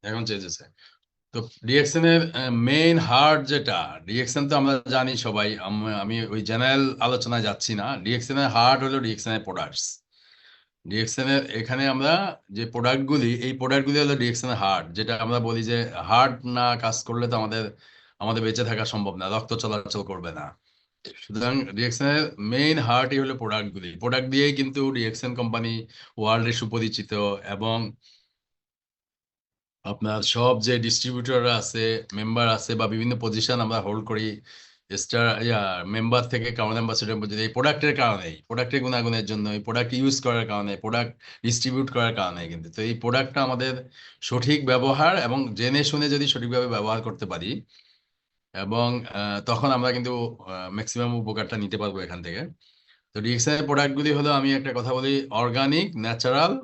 এখন চেয়েছে। তো ডিএক্সএন এর মেইন হার্ট যেটা, ডিএক্সএন তো আমরা জানি সবাই, আমি ওই জেনারেল আলোচনায় যাচ্ছি না। ডিএক্সএন এর হার্ট হলো ডিএক্সএন এর প্রোডাক্টস। ডিএক্সএন এর এখানে আমরা যে প্রোডাক্টগুলি, এই প্রোডাক্টগুলি হলো ডিএক্সএন এর হার্ট, যেটা আমরা বলি যে হার্ট না কাজ করলে তো আমাদের আমাদের বেঁচে থাকা সম্ভব না, রক্ত চলাচল করবে না। সুতরাং ডিএক্সএন এর মেইন হার্টই হলো প্রোডাক্টগুলি। প্রোডাক্ট দিয়েই কিন্তু ডিএক্সএন কোম্পানি ওয়ার্ল্ডে সুপরিচিত। এবং আপনার সব যে ডিস্ট্রিবিউটররা আছে, মেম্বার আছে, বা বিভিন্ন পজিশন আমরা হোল্ড করি, স্টার মেম্বার থেকে কারণ অ্যাম্বাসেডর পর্যন্ত, এই প্রোডাক্টের কারণেই, প্রোডাক্টের গুণাগুণের জন্য, এই প্রোডাক্ট ইউজ করার কারণে, প্রোডাক্ট ডিস্ট্রিবিউট করার কারণে কিন্তু। তো এই প্রোডাক্টটা আমাদের সঠিক ব্যবহার এবং জেনে শুনে যদি সঠিকভাবে ব্যবহার করতে পারি, এবং তখন আমরা কিন্তু ম্যাক্সিমাম উপকারটা নিতে পারবো এখান থেকে। তো ডিএক্সএন এর প্রোডাক্টগুলি হলো, আমি একটা কথা বলি, organic, natural,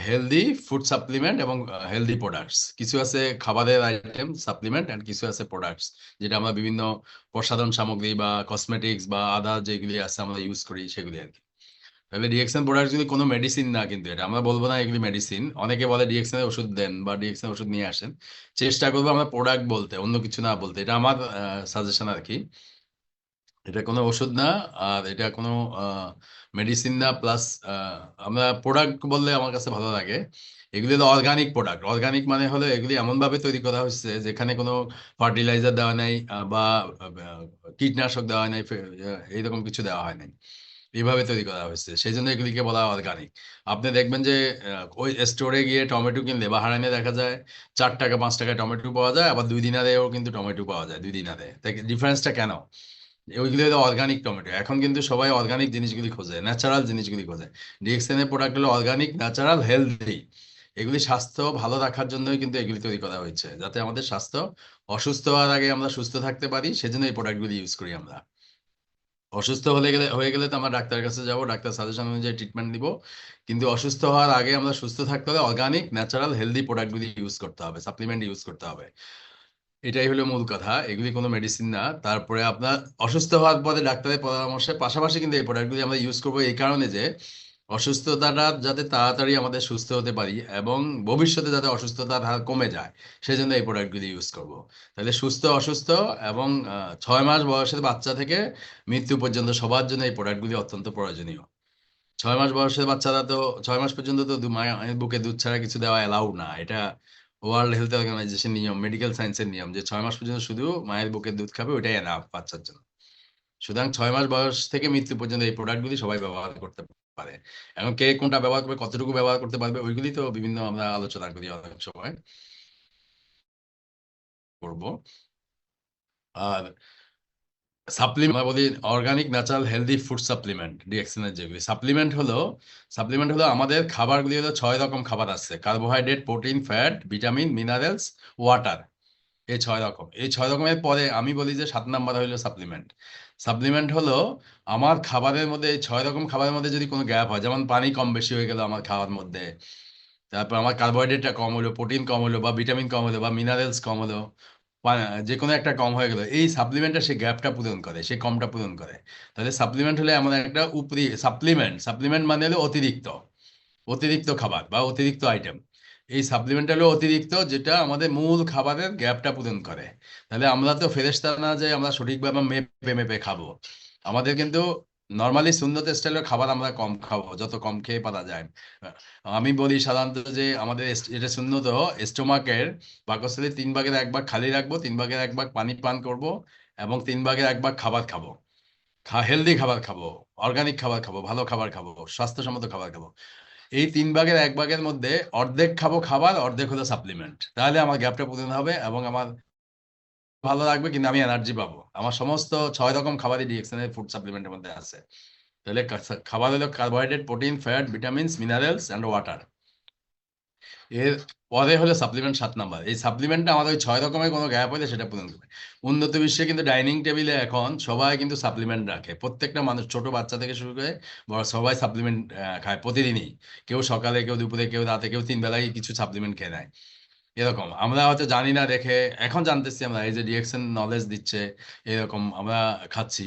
healthy food supplement এবং হেলদি প্রোডাক্টস। কিছু আছে খাবারের আইটেম সাপ্লিমেন্ট, আর কিছু আছে প্রোডাক্টস, যেটা আমরা বিভিন্ন প্রসাধন সামগ্রী বা কসমেটিক্স বা আদার যেগুলি আছে আমরা ইউজ করি, সেগুলি আর কি। তাহলে ডিএক্সএন প্রোডাক্টগুলি কোনো মেডিসিন না, কিন্তু এটা আমরা বলবো না এগুলি মেডিসিন। অনেকে বলে ডিএক্সএন এর ওষুধ দেন বা ডিএক্সএন ওষুধ নিয়ে আসেন। চেষ্টা করবো আমরা প্রোডাক্ট বলতে, অন্য কিছু না বলতে। এটা আমার সাজেশন আর কি। এটা কোনো ওষুধ না, আর এটা কোনো মেডিসিন না। প্লাস আমরা প্রোডাক্ট বললে আমার কাছে ভালো লাগে। এগুলি হলো অর্গানিক প্রোডাক্ট। অর্গানিক মানে হলো এগুলি এমন ভাবে তৈরি করা হচ্ছে যেখানে কোনো ফার্টিলাইজার দেওয়া নাই, বা কীটনাশক দেওয়া নাই, এইরকম কিছু দেওয়া হয় নাই। এইভাবে তৈরি করা হয়েছে, সেই জন্য এগুলিকে বলা হয় অর্গানিক। আপনি দেখবেন যে ওই স্টোরে গিয়ে টমেটো কিনলে বা হারানে দেখা যায় 4 টাকা 5 টাকায় টমেটো পাওয়া যায়, আবার 2 দিনারেও কিন্তু টমেটো পাওয়া যায়, 2 দিনারে। ডিফারেন্সটা কেন? ওইগুলো হলো অর্গানিক টমেটো। এখন কিন্তু সবাই অর্গানিক জিনিসগুলি খোঁজে, ন্যাচারাল জিনিসগুলি খোঁজে। ডিএক্সএন এর প্রোডাক্ট হলো অর্গানিক, ন্যাচারাল, হেলদি। এগুলি স্বাস্থ্য ভালো রাখার জন্যই কিন্তু এগুলি তৈরি করা হয়েছে, যাতে আমাদের স্বাস্থ্য অসুস্থ হওয়ার আগে আমরা সুস্থ থাকতে পারি। সেজন্য এই প্রোডাক্টগুলি ইউজ করি আমরা। অসুস্থ হয়ে গেলে তো আমরা ডাক্তারের কাছে যাব, ডাক্তার সাজেশন অনুযায়ী ট্রিটমেন্ট দিব। কিন্তু অসুস্থ হওয়ার আগে আমরা সুস্থ থাকতে হলে অর্গানিক, ন্যাচারাল, হেলদি প্রোডাক্টগুলি ইউজ করতে হবে, সাপ্লিমেন্ট ইউজ করতে হবে। এটাই হলো মূল কথা। এগুলি কোনো মেডিসিন না। তারপরে আপনার অসুস্থ হওয়ার পরে ডাক্তারের পরামর্শের পাশাপাশি কিন্তু এই প্রোডাক্টগুলি আমরা ইউজ করবো এই কারণে যে অসুস্থতাটা যাতে তাড়াতাড়ি আমাদের সুস্থ হতে পারি, এবং ভবিষ্যতে যাতে অসুস্থতার হার কমে যায়, সেজন্য এই প্রোডাক্টগুলি ইউজ করব। তাহলে সুস্থ, অসুস্থ এবং 6 মাস বয়সের বাচ্চা থেকে মৃত্যু পর্যন্ত সবার জন্য এই প্রোডাক্টগুলি অত্যন্ত প্রয়োজনীয়। 6 মাস বয়সের বাচ্চারা তো, 6 মাস পর্যন্ত তো মায়ের বুকে দুধ ছাড়া কিছু দেওয়া অ্যালাউ না। এটা ওয়ার্ল্ড হেলথ অর্গানাইজেশন নিয়ম, মেডিকেল সায়েন্সের নিয়ম, যে 6 মাস পর্যন্ত শুধু মায়ের বুকের দুধ খাবে, ওইটাই এনাফ বাচ্চার জন্য। সুতরাং 6 মাস বয়স থেকে মৃত্যু পর্যন্ত এই প্রোডাক্টগুলি সবাই ব্যবহার করতে পারে। এখন কে কোনটা ব্যবহার করবে, কতটুকু ব্যবহার করতে পারবে, ওইগুলি তো বিভিন্ন আমরা আলোচনা করি অনেক সময় করব। আর সাপ্লিমেন্ট আমরা বলি organic, natural, healthy food supplement. DXN এর যেগুলি সাপ্লিমেন্ট হলো আমাদের খাবারগুলি হলো 6 রকম খাবার আছে: carbohydrate, protein, fat, vitamin, minerals, water. এই 6 রকম, এই 6 রকমের পরে আমি বলি যে 7 নাম্বার হলো সাপ্লিমেন্ট। সাপ্লিমেন্ট হলো আমার খাবারের মধ্যে, এই 6 রকম খাবারের মধ্যে যদি কোনো গ্যাপ হয়, যেমন পানি কম বেশি হয়ে গেল আমার খাওয়ার মধ্যে, তারপর আমার কার্বোহাইড্রেটটা কম হলো, প্রোটিন কম হলো, বা ভিটামিন কম হলো, বা মিনারেলস কম হলো, যে কোনো একটা কম হয়ে গেল, এই সাপ্লিমেন্টটা সেই গ্যাপটা পূরণ করে, সেই কমটা পূরণ করে। তাহলে সাপ্লিমেন্ট হলে এমন একটা উপরি সাপ্লিমেন্ট। সাপ্লিমেন্ট মানে হলো অতিরিক্ত, অতিরিক্ত খাবার বা অতিরিক্ত আইটেম। এই সাপ্লিমেন্ট হলো অতিরিক্ত, যেটা আমাদের মূল খাবারের গ্যাপটা পূরণ করে। তাহলে আমরা তো ফেরেশতা না যে আমরা সঠিকভাবে মেপে মেপে খাবো। আমাদের কিন্তু নর্মালি সুন্নত স্টাইলের খাবার আমরা কম খাবো, যত কম খেয়ে পারা যায়। আমি বলি সাধারণত যে আমাদের এটা সুন্নত, স্টোমাকের পাকস্থলী 3 ভাগের 1 ভাগ খালি রাখবো, 3 ভাগের 1 ভাগ পানি পান করব, এবং 3 ভাগের 1 ভাগ খাবার খাবো। হেলদি খাবার খাবো, অর্গানিক খাবার খাবো, ভালো খাবার খাবো, স্বাস্থ্যসম্মত খাবার খাবো। এই 3 ভাগের 1 ভাগের মধ্যে অর্ধেক খাবো খাবার, অর্ধেক হলো সাপ্লিমেন্ট। তাহলে আমার গ্যাপটা পূরণ হবে এবং আমার ভালো লাগবে, কিন্তু আমি এনার্জি পাবো। আমার সমস্ত 6 রকম খাবারই ডিএক্সএন এর ফুড সাপ্লিমেন্টের মধ্যে আছে। তাহলে খাবার হলো carbohydrate, protein, fat, vitamins, minerals and water. এর পরে হলো সাপ্লিমেন্ট, 7 নাম্বার। এই সাপ্লিমেন্টটা আমাদের ওই 6 রকমের কোনো গ্যাপ হলে সেটা পূরণ করবে। উন্নত বিশ্বে কিন্তু ডাইনিং টেবিলে এখন সবাই কিন্তু সাপ্লিমেন্ট রাখে, প্রত্যেকটা মানুষ, ছোট বাচ্চা থেকে শুরু করে বড় সবাই সাপ্লিমেন্ট খায় প্রতিদিনই। কেউ সকালে, কেউ দুপুরে, কেউ রাতে, কেউ 3 বেলায় কিছু সাপ্লিমেন্ট খেয়ে নেয়। এরকম আমরা হয়তো জানি না দেখে, এখন জানতেছি আমরা, এই যে ডিএক্সএন নলেজ দিচ্ছে, এরকম আমরা খাচ্ছি।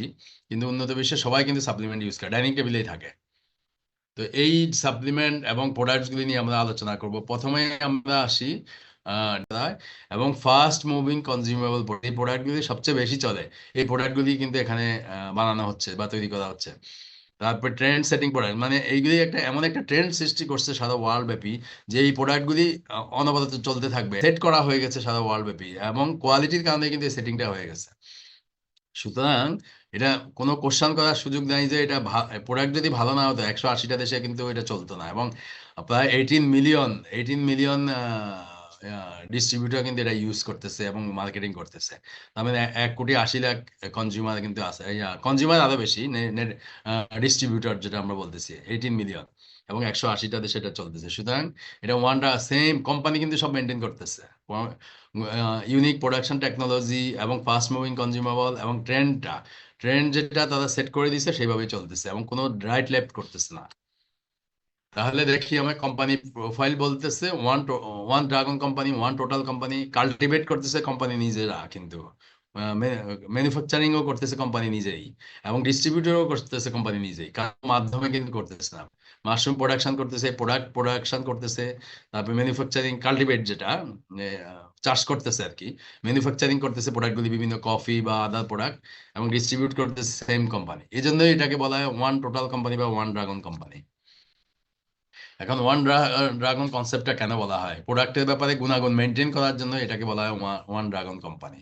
কিন্তু উন্নত বিশ্বে সবাই কিন্তু সাপ্লিমেন্ট ইউজ করে, ডাইনিং টেবিলেই থাকে। তো এই সাপ্লিমেন্ট এবং প্রোডাক্টসগুলি নিয়ে আমরা আলোচনা করব। প্রথমে আমরা আসি এবং ফাস্ট মুভিং কনজিউমেবল এই প্রোডাক্টগুলি সবচেয়ে বেশি চলে, এই প্রোডাক্টগুলি কিন্তু এখানে বানানো হচ্ছে বা তৈরি করা হচ্ছে। তারপর ট্রেন্ড সেটিং প্রোডাক্ট, মানে এইগুলি একটা এমন একটা ট্রেন্ড সৃষ্টি করছে সারা ওয়ার্ল্ড ব্যাপী যে এই প্রোডাক্টগুলি অনবরত চলতে থাকবে, সেট করা হয়ে গেছে সারা ওয়ার্ল্ড ব্যাপী, এবং কোয়ালিটির কারণে কিন্তু এই সেটিংটা হয়ে গেছে। সুতরাং এটা কোনো কোশ্চেন করার সুযোগ নাই যে এটা প্রোডাক্ট যদি ভালো না হতো 180টা দেশে কিন্তু এটা চলতো না। এবং প্রায় 18 মিলিয়ন ডিস্ট্রিবিউটর কিন্তু এটা ইউজ করতেছে এবং মার্কেটিং করতেছে। তার মানে 1,80,00,000 কনজিউমার কিন্তু আছে, কনজিউমার আরো বেশি, ডিস্ট্রিবিউটর যেটা আমরা বলতেছি 18 মিলিয়ন, এবং 180টা দেশে এটা চলতেছে। সুতরাং এটা ওয়ানটা সেম কোম্পানি কিন্তু সব মেনটেন করতেছে। ইউনিক প্রোডাকশন টেকনোলজি এবং ফাস্ট মুভিং কনজিউমেবল এবং ট্রেন্ড যেটা তারা সেট করে দিছে সেইভাবেই চলতেছে এবং কোনো রাইট লেফট করতেছে না। তাহলে দেখি আমার কোম্পানি প্রোফাইল বলতেছে one dragon company, one total company, cultivate করতেছে কোম্পানি নিজেরা, কিন্তু ম্যানুফ্যাকচারিংও করতেছে কোম্পানি নিজেই, এবং ডিস্ট্রিবিউটরও করতেছে কোম্পানি নিজেই, কার মাধ্যমে কিন্তু করতেছে না। মাশরুম প্রোডাকশন করতেছে, প্রোডাকশন করতেছে, তারপর ম্যানুফ্যাকচারিং, কাল্টিভেট যেটা চাষ করতেছে আর কি, ম্যানুফ্যাকচারিং করতেছে প্রোডাক্টগুলি, বিভিন্ন কফি বা আদার প্রোডাক্ট, এবং ডিস্ট্রিবিউট করতেছে সেম কোম্পানি। এই জন্যই এটাকে বলা হয় ওয়ান টোটাল কোম্পানি বা ওয়ান ড্রাগন কোম্পানি। এখন ওয়ান ড্রাগন কনসেপ্টটা কেন বলা হয়? প্রোডাক্টের ব্যাপারে গুণাগুণ মেনটেন করার জন্য এটাকে বলা হয় ওয়ান ড্রাগন কোম্পানি,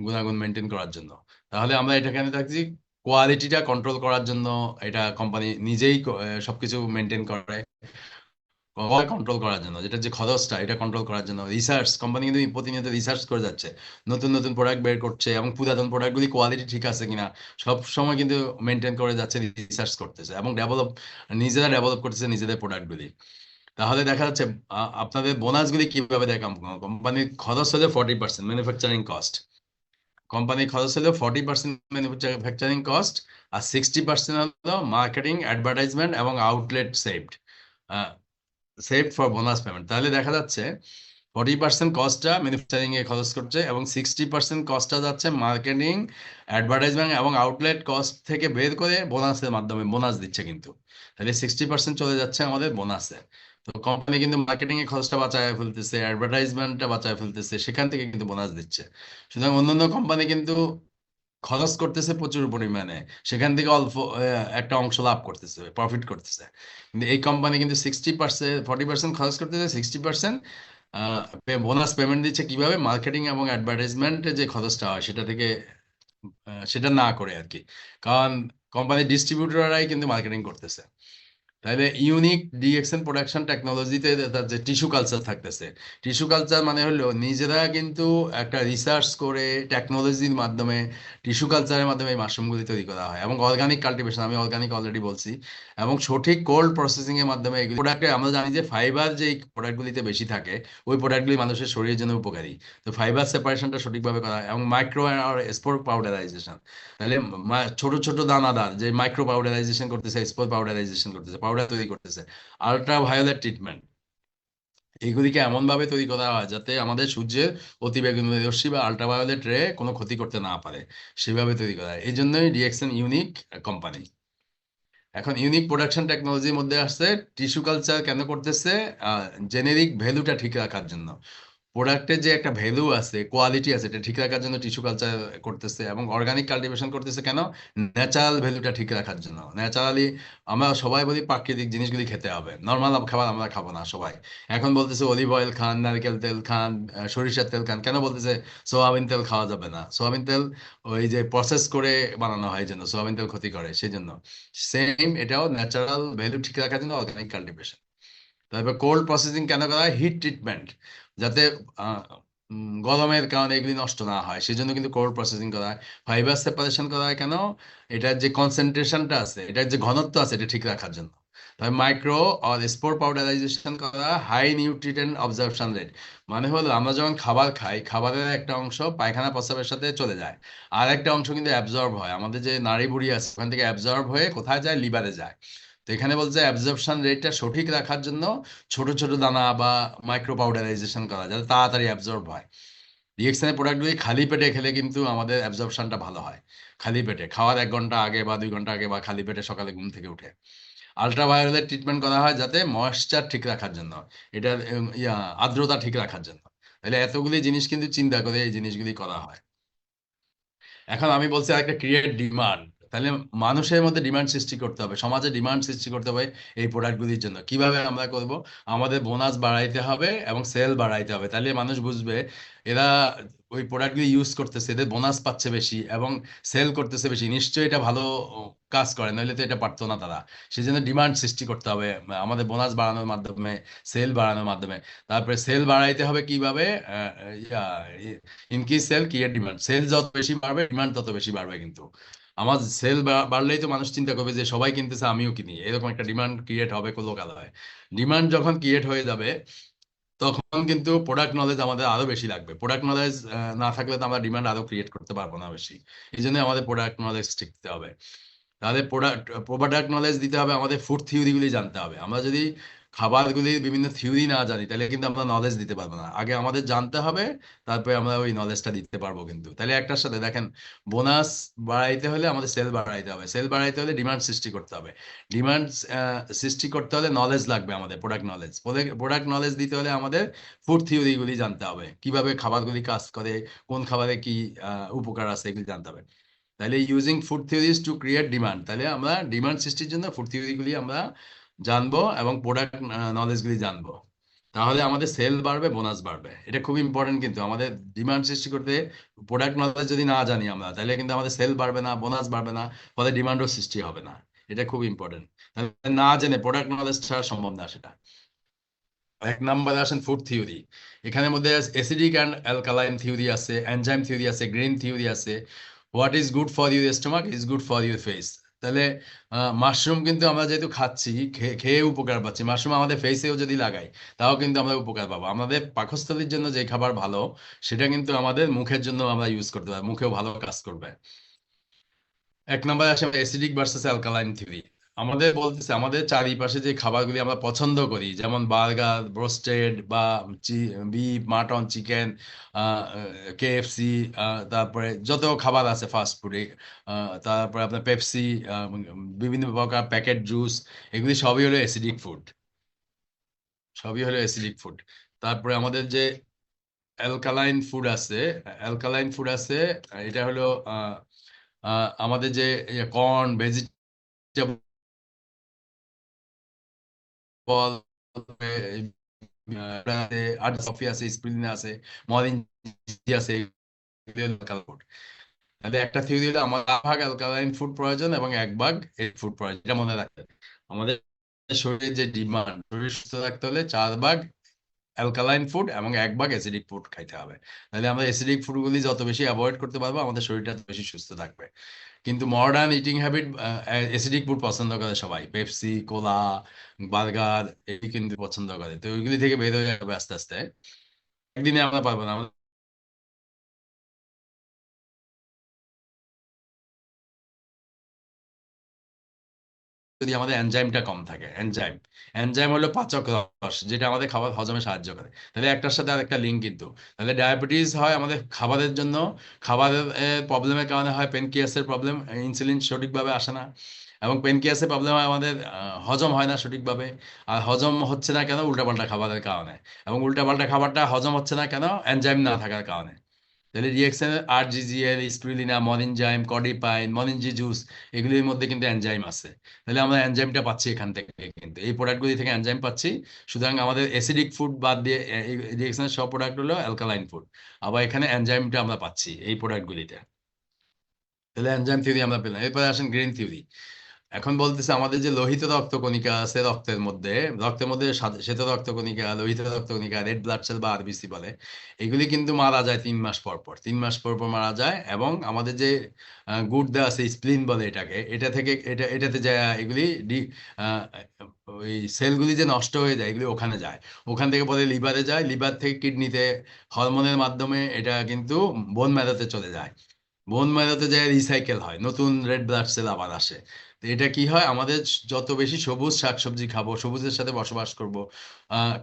গুণাগুণ মেনটেন করার জন্য। তাহলে আমরা এটা কেন থাকছি? কোয়ালিটিটা কন্ট্রোল করার জন্য এটা কোম্পানি নিজেই সবকিছু মেনটেন করে, কন্ট্রোল করার জন্য, যেটা যে খরচটা এটা কন্ট্রোল করার জন্য। রিসার্চ, কোম্পানি কিন্তু প্রতিনিয়ত রিসার্চ করে যাচ্ছে, নতুন নতুন প্রোডাক্ট বের করছে, এবং পুরাতন প্রোডাক্টগুলি কোয়ালিটি ঠিক আছে কিনা সব সময় কিন্তু মেনটেন করে যাচ্ছে, রিসার্চ করতেছে এবং নিজেরা ডেভেলপ করতেছে নিজেদের প্রোডাক্টগুলি। তাহলে দেখা যাচ্ছে আপনাদের বোনাসগুলি কিভাবে দেয়? কোম্পানির খরচ হলে 40% ম্যানুফ্যাকচারিং কস্ট, কোম্পানির খরচ হলো 40% ম্যানুফ্যাকচারিং কস্ট, আর 60% হলো মার্কেটিং, অ্যাডভার্টাইজমেন্ট এবং outlet saved for bonus payment. তাহলে দেখা যাচ্ছে 40% কস্টটা ম্যানুফ্যাকচারিং এ খরচ করছে এবং 60% কস্টটা যাচ্ছে মার্কেটিং, অ্যাডভার্টাইজমেন্ট এবং আউটলেট কস্ট থেকে বের করে বোনাসের মাধ্যমে বোনাস দিচ্ছে কিন্তু। তাহলে 60% চলে যাচ্ছে আমাদের বোনাসে। তো কোম্পানি কিন্তু মার্কেটিং এর খরচটা বাঁচায় ফেলতেছে, অ্যাডভার্টাইজমেন্টটা বাঁচায় ফেলতেছে, সেখান থেকে কিন্তু বোনাস দিচ্ছে। সুতরাং অন্যান্য কোম্পানি কিন্তু খরচ করতেছে প্রচুর পরিমাণে, সেখান থেকে অল্প একটা অংশ লাভ করতেছে, প্রফিট করতেছে। কিন্তু এই কোম্পানি কিন্তু 40% খরচ করতেছে, 60% বোনাস পেমেন্ট দিচ্ছে। কিভাবে? মার্কেটিং এবং অ্যাডভার্টাইজমেন্টে যে খরচটা হয় সেটা থেকে, সেটা না করে আর কি, কারণ কোম্পানির ডিস্ট্রিবিউটররাই কিন্তু মার্কেটিং করতেছে। তাহলে ইউনিক ডিএক্সএন প্রোডাকশন টেকনোলজিতে তার যে টিস্যু কালচার থাকতেছে, টিস্যু কালচার মানে হলো নিজেরা কিন্তু একটা রিসার্চ করে টেকনোলজির মাধ্যমে, টিস্যু কালচারের মাধ্যমে এই মাশরুমগুলি তৈরি করা হয়, এবং অর্গানিক কাল্টিভেশন, আমি অর্গানিক অলরেডি বলছি, এবং সঠিক কোল্ড প্রসেসিং এর মাধ্যমে এগুলি প্রোডাক্টে, আমরা জানি যে ফাইবার যে প্রোডাক্টগুলিতে বেশি থাকে ওই প্রোডাক্টগুলি মানুষের শরীরের জন্য উপকারী। তো ফাইবার সেপারেশনটা সঠিকভাবে করা হয়, এবং মাইক্রো আর স্পোর পাউডারাইজেশন, তাহলে ছোট ছোট দানাদার যে মাইক্রো পাউডারাইজেশন করতেছে, স্পোর পাউডারাইজেশন করতেছে, পাউডার তৈরি করতেছে, আলট্রা ভায়োলেট ট্রিটমেন্ট, এইগুলিকে এমন ভাবে তৈরি করা হয় যাতে আমাদের সূর্যের অতিবেগুনি রশ্মি বা আলট্রাভায়োলেট রে কোনো ক্ষতি করতে না পারে, সেভাবে তৈরি করা হয়। এই জন্যই ডিএক্সএন ইউনিক কোম্পানি। এখন ইউনিক প্রোডাকশন টেকনোলজির মধ্যে আসছে টিস্যু কালচার কেন করতেছে? জেনেরিক ভ্যালুটা ঠিক রাখার জন্য, প্রোডাক্টের যে একটা ভ্যালু আছে, কোয়ালিটি আছে, এটা ঠিক রাখার জন্য টিস্যু কালচার করতেছে, এবং অর্গানিক কাল্টিভেশন করতেছে কেন? ন্যাচারাল ভ্যালুটা ঠিক রাখার জন্য। ন্যাচারালি আমরা সবাই বলি প্রাকৃতিক জিনিসগুলি খেতে হবে, নর্মাল খাবার আমরা খাবো না সবাই। এখন বলতেছে অলিভ অয়েল খান, নারকেল তেল খান, সরিষার তেল খান, কেন বলতেছে সোয়াবিন তেল খাওয়া যাবে না? সোয়াবিন তেল ওই যে প্রসেস করে বানানো হয় জন্য সোয়াবিন তেল ক্ষতি করে, সেই জন্য সেম এটাও ন্যাচারাল ভ্যালু ঠিক রাখার জন্য অর্গানিক কাল্টিভেশন। তারপর কোল্ড প্রসেসিং কেন করা হয়? হিট ট্রিটমেন্ট, যাতে গরমের কারণে এগুলি নষ্ট না হয়, সেই জন্য কিন্তু কোল্ড প্রসেসিং করা হয়। ফাইবার সেপারেশন করা হয় কেন? এটার যে কনসেন্ট্রেশনটা আছে, এটার যে ঘনত্ব আছে, এটা ঠিক রাখার জন্য। তবে মাইক্রো আর স্পোর পাউডারাইজেশন করা, হাই নিউট্রিয়েন্ট অবজর্পশন রেট, মানে হলো আমরা যখন খাবার খাই, খাবারের একটা অংশ পায়খানা প্রস্রাবের সাথে চলে যায়, আর একটা অংশ কিন্তু অ্যাবজর্ব হয়, আমাদের যে নাড়ি বুড়ি আছে ওখান থেকে অ্যাবজর্ব হয়ে কোথায় যায়? লিভারে যায়। তো এখানে বলছে অ্যাবজর্পশন রেটটা সঠিক রাখার জন্য ছোট ছোট দানা বা মাইক্রো পাউডারাইজেশন করা, যাতে তাড়াতাড়ি অ্যাবজর্ব হয়। ডিএক্সএন প্রোডাক্টগুলি খালি পেটে খেলে কিন্তু আমাদের অ্যাবজর্পশনটা ভালো হয়, খালি পেটে খাওয়ার 1 ঘন্টা আগে বা 2 ঘন্টা আগে, বা খালি পেটে সকালে ঘুম থেকে উঠে। আলট্রাভায়োলেট ট্রিটমেন্ট করা হয় যাতে ময়েশ্চার ঠিক রাখার জন্য, এটার আর্দ্রতা ঠিক রাখার জন্য। তাহলে এতগুলি জিনিস কিন্তু চিন্তা করে এই জিনিসগুলি করা হয়। এখন আমি বলছি একটা ক্রিয়েট ডিমান্ড। তাহলে মানুষের মধ্যে ডিমান্ড সৃষ্টি করতে হবে, সমাজে ডিমান্ড সৃষ্টি করতে হবে এই প্রোডাক্টগুলির জন্য। কিভাবে আমরা করব? আমাদের বোনাস বাড়াইতে হবে এবং সেল বাড়াইতে হবে। তাহলে মানুষ বুঝবে এরা ওই প্রোডাক্টগুলি ইউজ করতেছে, এদের বোনাস পাচ্ছে বেশি এবং সেল করতেছে বেশি, নিশ্চয়ই এটা ভালো কাজ করে, নইলে তো এটা পারতো না তারা। সেই জন্য ডিমান্ড সৃষ্টি করতে হবে আমাদের বোনাস বাড়ানোর মাধ্যমে, সেল বাড়ানোর মাধ্যমে। তারপরে সেল বাড়াইতে হবে কিভাবে? Increase sale create demand. Sale যত বেশি বাড়বে ডিমান্ড তত বেশি বাড়বে। কিন্তু আমার সেল বাড়লেই তো মানুষ চিন্তা করবে যে সবাই কিনতেছে আমিও কিনি, এরকম একটা ডিমান্ড ক্রিয়েট হবে লোকালয়ে। ডিমান্ড যখন ক্রিয়েট হয়ে যাবে তখন কিন্তু প্রোডাক্ট নলেজ আমাদের আরো বেশি লাগবে। প্রোডাক্ট নলেজ না থাকলে তো আমরা ডিমান্ড আরো ক্রিয়েট করতে পারবো না বেশি। এই জন্য আমাদের প্রোডাক্ট নলেজ শিখতে হবে। তাহলে প্রোডাক্ট নলেজ দিতে হবে, আমাদের ফুড থিওরিগুলি জানতে হবে। আমরা যদি খাবারগুলির বিভিন্ন থিওরি না জানি তাহলে কিন্তু আমরা নলেজ দিতে পারবো না। আগে আমাদের জানতে হবে, তারপরে আমরা ওই নলেজটা দিতে পারবো। কিন্তু তাহলে একটার সাথে দেখেন, বোনাস বাড়াইতে হলে আমাদের সেল বাড়াইতে হবে, সেল বাড়াইতে হলে ডিমান্ড সৃষ্টি করতে হবে, ডিমান্ড সৃষ্টি করতে হলে নলেজ লাগবে আমাদের, প্রোডাক্ট নলেজ। প্রোডাক্ট নলেজ দিতে হলে আমাদের ফুড থিওরিগুলি জানতে হবে, কিভাবে খাবারগুলি কাজ করে, কোন খাবারে কি উপকার আছে, এগুলি জানতে হবে। তাহলে using food theories to create demand, তাহলে আমরা ডিমান্ড সৃষ্টির জন্য ফুড থিওরিগুলি আমরা জানবো এবং প্রোডাক্ট নলেজগুলি জানবো। তাহলে আমাদের সেল বাড়বে, বোনাস বাড়বে। এটা খুব ইম্পর্টেন্ট। কিন্তু আমাদের ডিমান্ড সৃষ্টি করতে প্রোডাক্ট নলেজ যদি না জানি আমরা, তাহলে কিন্তু আমাদের সেল বাড়বে না, বোনাস বাড়বে না, ফলে ডিমান্ডও সৃষ্টি হবে না। এটা খুব ইম্পর্টেন্ট। না জেনে প্রোডাক্ট নলেজ ছাড়া সম্ভব না সেটা। এক নম্বরে আসেন ফুড থিওরি। এখানের মধ্যে অ্যাসিডিক অ্যান্ড অ্যালকালাইন থিওরি আছে, এনজাইম থিওরি আছে, গ্রিন থিওরি আছে। What is good for your stomach is good for your face. তাহলে মাশরুম কিন্তু আমরা যেহেতু খাচ্ছি, খেয়ে উপকার পাচ্ছি, মাশরুম আমাদের ফেসেও যদি লাগাই তাও কিন্তু আমরা উপকার পাবো। আমাদের পাকস্থলীর জন্য যে খাবার ভালো সেটা কিন্তু আমাদের মুখের জন্য আমরা ইউজ করতে পারি, মুখেও ভালো কাজ করবে। এক নম্বরে আসে অ্যাসিডিক ভার্সেস অ্যালকালাইন থিওরি। আমাদের বলতেছে আমাদের চারিপাশে যে খাবারগুলি আমরা পছন্দ করি, যেমন বার্গার, ব্রোস্টেড বা বিফ, মাটন, চিকেন, কেএফসি, তারপরে যত খাবার আছে ফাস্ট ফুডে, তারপরে আপনার পেপসি, বিভিন্ন প্রকার প্যাকেট জুস, এগুলি সবই হলো অ্যাসিডিক ফুড, সবই হলো অ্যাসিডিক ফুড। তারপরে আমাদের যে অ্যালকালাইন ফুড আছে, অ্যালকালাইন ফুড আছে, এটা হলো আমাদের যে কর্ন, ভেজিটেবল, কফি আছে, স্পিরুলিনা আছে, মরিঞ্জি আছে, এগুলো local food। তাহলে একটা থিওরি হলো আমার 4 ভাগ অ্যালকালাইন ফুড প্রয়োজন এবং 1 ভাগ এই ফুড প্রয়োজন। এটা মনে রাখতে হবে। আমাদের শরীরের যে ডিমান্ড, শরীর সুস্থ রাখতে হলে 4 ভাগ অ্যালকালাইন ফুড এবং 1 ভাগ অ্যাসিডিক ফুড খাইতে হবে। তাহলে আমরা অ্যাসিডিক ফুডগুলি যত বেশি অ্যাভয়েড করতে পারবো আমাদের শরীরটা তত বেশি সুস্থ থাকবে। কিন্তু modern eating habit, acidic food পছন্দ করে সবাই, পেপসি, কোলা, বার্গার, এই কিন্তু পছন্দ করে। তো ওইগুলি থেকে বের হয়ে যাবে আস্তে আস্তে। একদিনে আমরা পারবো না। যদি আমাদের এনজাইমটা কম থাকে, এনজাইম, এনজাইম হলো পাচক রস, যেটা আমাদের খাবার হজমে সাহায্য করে। তাহলে একটার সাথে আর একটা লিঙ্ক কিন্তু। তাহলে ডায়াবেটিস হয় আমাদের খাবারের জন্য, খাবারের প্রবলেমের কারণে হয় পেনক্রিয়াসের প্রবলেম, ইনসুলিন সঠিকভাবে আসে না, এবং পেনক্রিয়াসের প্রবলেম হয় আমাদের হজম হয় না সঠিকভাবে। আর হজম হচ্ছে না কেন? উল্টাপাল্টা খাবারের কারণে। এবং উল্টাপাল্টা খাবারটা হজম হচ্ছে না কেন? এনজাইম না থাকার কারণে। তাহলে রিয়েকশনের আরজিজিএল, স্পিরুলিনা, মরিনজাইম, কডিপাইন, মরিনজি জুস, এগুলির মধ্যে কিন্তু এনজাইম আছে। তাহলে আমরা এনজাইমটা পাচ্ছি এখান থেকে, কিন্তু এই প্রোডাক্টগুলি থেকে এনজাইম পাচ্ছি। সুতরাং আমাদের অ্যাসিডিক ফুড বাদ দিয়ে রিয়েকশনের সব প্রোডাক্ট হলো অ্যালকালাইন ফুড। আবার এখানে এনজাইমটা আমরা পাচ্ছি এই প্রোডাক্টগুলিতে। তাহলে এনজাইম থিওরি আমরা পেলাম। এরপরে আসেন গ্রিন থিওরি। এখন বলতেছে আমাদের যে লোহিত রক্তকণিকা আছে রক্তের মধ্যে শ্বেত রক্তকণিকা, লোহিত রক্তকণিকা, রেড ব্লাড সেল বা আরবিসি বলে, এগুলি কিন্তু মারা যায় 3 মাস পর পর, 3 মাস পর পর মারা যায়। এবং আমাদের যে গুর্দা আছে, স্প্লিন বলে এটাকে, এটা থেকে এটাতে যায় এগুলি আহ, ওই সেলগুলি যে নষ্ট হয়ে যায় এগুলি ওখানে যায়, ওখান থেকে পরে লিভারে যায়, লিভার থেকে কিডনিতে, হরমোনের মাধ্যমে এটা কিন্তু বোন ম্যারোতে চলে যায়, বোন ম্যারোতে যায় রিসাইকেল হয়, নতুন রেড ব্লাড সেল আবার আসে। তো এটা কি হয়, আমাদের যত বেশি সবুজ শাকসবজি খাবো, সবুজের সাথে বসবাস করব,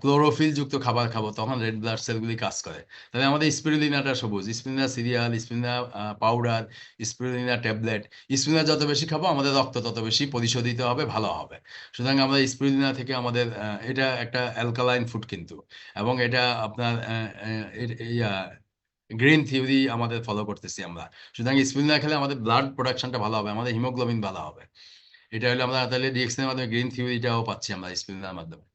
ক্লোরোফিল যুক্ত খাবার খাবো, তখন রেড ব্লাড সেলগুলি কাজ করে। তাহলে আমাদের স্পিরুলিনাটা সবুজ, spirulina serial, spirulina powder, spirulina tablet, spirulina যত বেশি খাবো আমাদের রক্ত তত বেশি পরিশোধিত হবে, ভালো হবে। সুতরাং আমরা স্পিরুলিনা থেকে আমাদের এটা একটা অ্যালকালাইন ফুড কিন্তু, এবং এটা আপনার গ্রিন থিওরি আমাদের ফলো করতেছি আমরা। সুতরাং স্পিরুলিনা খেলে আমাদের ব্লাড প্রোডাকশনটা ভালো হবে, আমাদের হিমোগ্লোবিন ভালো হবে। এটা হলো আমরা তাহলে ডিএক্সের মাধ্যমে গ্রিন থিওরিটাও পাচ্ছি আমরা স্পিরুলিনার মাধ্যমে।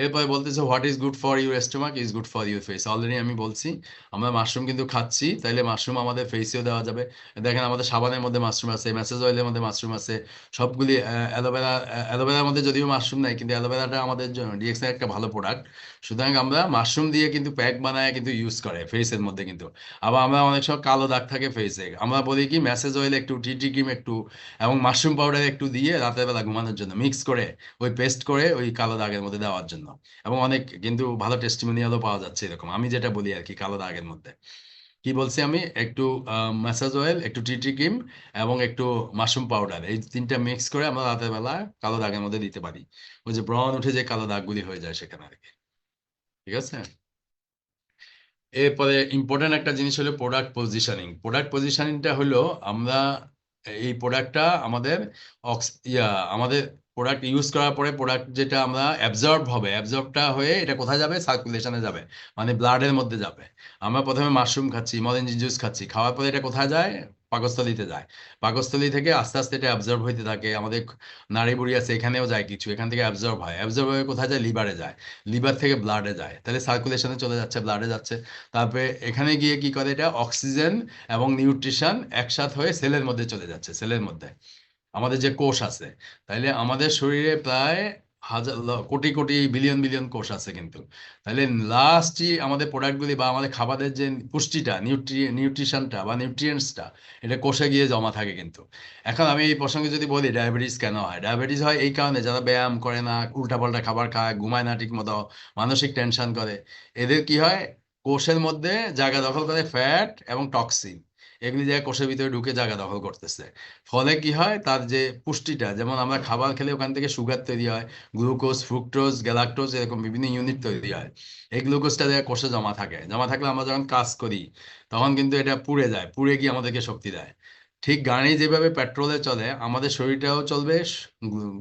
এরপরে বলতেছে what is good for your stomach is good for your face. Already আমি বলছি আমরা মাশরুম কিন্তু খাচ্ছি, তাইলে মাশরুম আমাদের ফেসেও দেওয়া যাবে। দেখেন আমাদের সাবানের মধ্যে মাশরুম আছে, ম্যাসেজ অয়েলের মধ্যে মাশরুম আছে, সবগুলি অ্যালোভেরা, অ্যালোভেরার মধ্যে যদিও মাশরুম নাই, কিন্তু অ্যালোভেরাটা আমাদের জন্য ডিএক্সের একটা ভালো প্রোডাক্ট। সুতরাং আমরা মাশরুম দিয়ে কিন্তু প্যাক বানায় কিন্তু ইউজ করে ফেসের মধ্যে কিন্তু। আবার আমরা অনেক সময় কালো দাগ থাকে ফেসে, আমরা বলি কি ম্যাসেজ অয়েল একটু, টিটি ক্রিম একটু, এবং মাশরুম পাউডার একটু দিয়ে রাতের বেলা ঘুমানোর জন্য মিক্স করে ওই পেস্ট করে ওই কালো দাগের মধ্যে দেওয়ার জন্য। এবং অনেক কিন্তু ভালো টেস্টিমোনিয়ালও পাওয়া যাচ্ছে এরকম। আমি যেটা বলি আর কি, কালো দাগের মধ্যে কি বলছি আমি, একটু ম্যাসাজ অয়েল, একটু টিটি ক্রিম এবং একটু মাশরুম পাউডার, এই তিনটা মিক্স করে আমরা রাতের বেলা কালো দাগের মধ্যে দিতে পারি। ওই যে ব্রণ উঠে যে কালো দাগগুলি হয়ে যায় সেখানে আর কি। ঠিক আছে। এরপরে ইম্পর্টেন্ট একটা জিনিস হলো প্রোডাক্ট পজিশনিং। প্রোডাক্ট পজিশনিংটা হলো আমরা এই প্রোডাক্টটা আমাদের আমাদের প্রোডাক্ট ইউজ করার পরে প্রোডাক্ট যেটা আমরা অ্যাবজর্ব হবে, অ্যাবজর্বটা হয়ে এটা কোথায় যাবে, সার্কুলেশনে যাবে, মানে ব্লাডের মধ্যে যাবে। আমরা প্রথমে মাশরুম খাচ্ছি, মরেঞ্জি জুস খাচ্ছি, খাওয়ার পরে এটা কোথায় যায়, পাকস্থলীতে যায়। পাকস্থলী থেকে আস্তে আস্তে এটা অ্যাবজর্ব হইতে থাকে, আমাদের নাড়ি বুড়ি আছে এখানেও যায় কিছু, এখান থেকে অ্যাবজর্ব হয়, অ্যাবজর্ব হয়ে কোথায় যায়, লিভারে যায়, লিভার থেকে ব্লাডে যায়, তাহলে সার্কুলেশনে চলে যাচ্ছে, ব্লাডে যাচ্ছে। তারপরে এখানে গিয়ে কি করে, এটা অক্সিজেন এবং নিউট্রিশন একসাথ হয়ে সেলের মধ্যে চলে যাচ্ছে, সেলের মধ্যে আমাদের যে কোষ আছে। তাইলে আমাদের শরীরে প্রায় হাজার কোটি কোটি বিলিয়ন বিলিয়ন কোষ আছে কিন্তু। তাহলে লাস্টই আমাদের প্রোডাক্টগুলি বা আমাদের খাবারের যে পুষ্টিটা, নিউট্রিশনটা বা নিউট্রিয়েন্টসটা, এটা কোষে গিয়ে জমা থাকে কিন্তু। এখন আমি এই প্রসঙ্গে যদি বলি ডায়াবেটিস কেন হয়, ডায়াবেটিস হয় এই কারণে যারা ব্যায়াম করে না, উল্টাপাল্টা খাবার খায়, ঘুমায় না ঠিক মতো, মানসিক টেনশন করে, এদের কি হয়, কোষের মধ্যে জায়গা দখল করে ফ্যাট এবং টক্সিন, এগুলি জায়গায় কোষের ভিতরে ঢুকে জায়গা দখল করতেছে। ফলে কি হয়, তার যে পুষ্টিটা, যেমন আমরা খাবার খেলে ওখান থেকে সুগার তৈরি হয়, গ্লুকোজ, ফ্রুক্টোজ, গ্যালাক্টোজ, এরকম বিভিন্ন ইউনিট তৈরি হয়। এই গ্লুকোজটা জায়গায় কোষে জমা থাকে, জমা থাকলে আমরা যখন কাজ করি তখন কিন্তু এটা পুড়ে যায়, পুড়ে গিয়ে আমাদেরকে শক্তি দেয়। ঠিক গাড়ি যেভাবে পেট্রোলে চলে, আমাদের শরীরটাও চলবে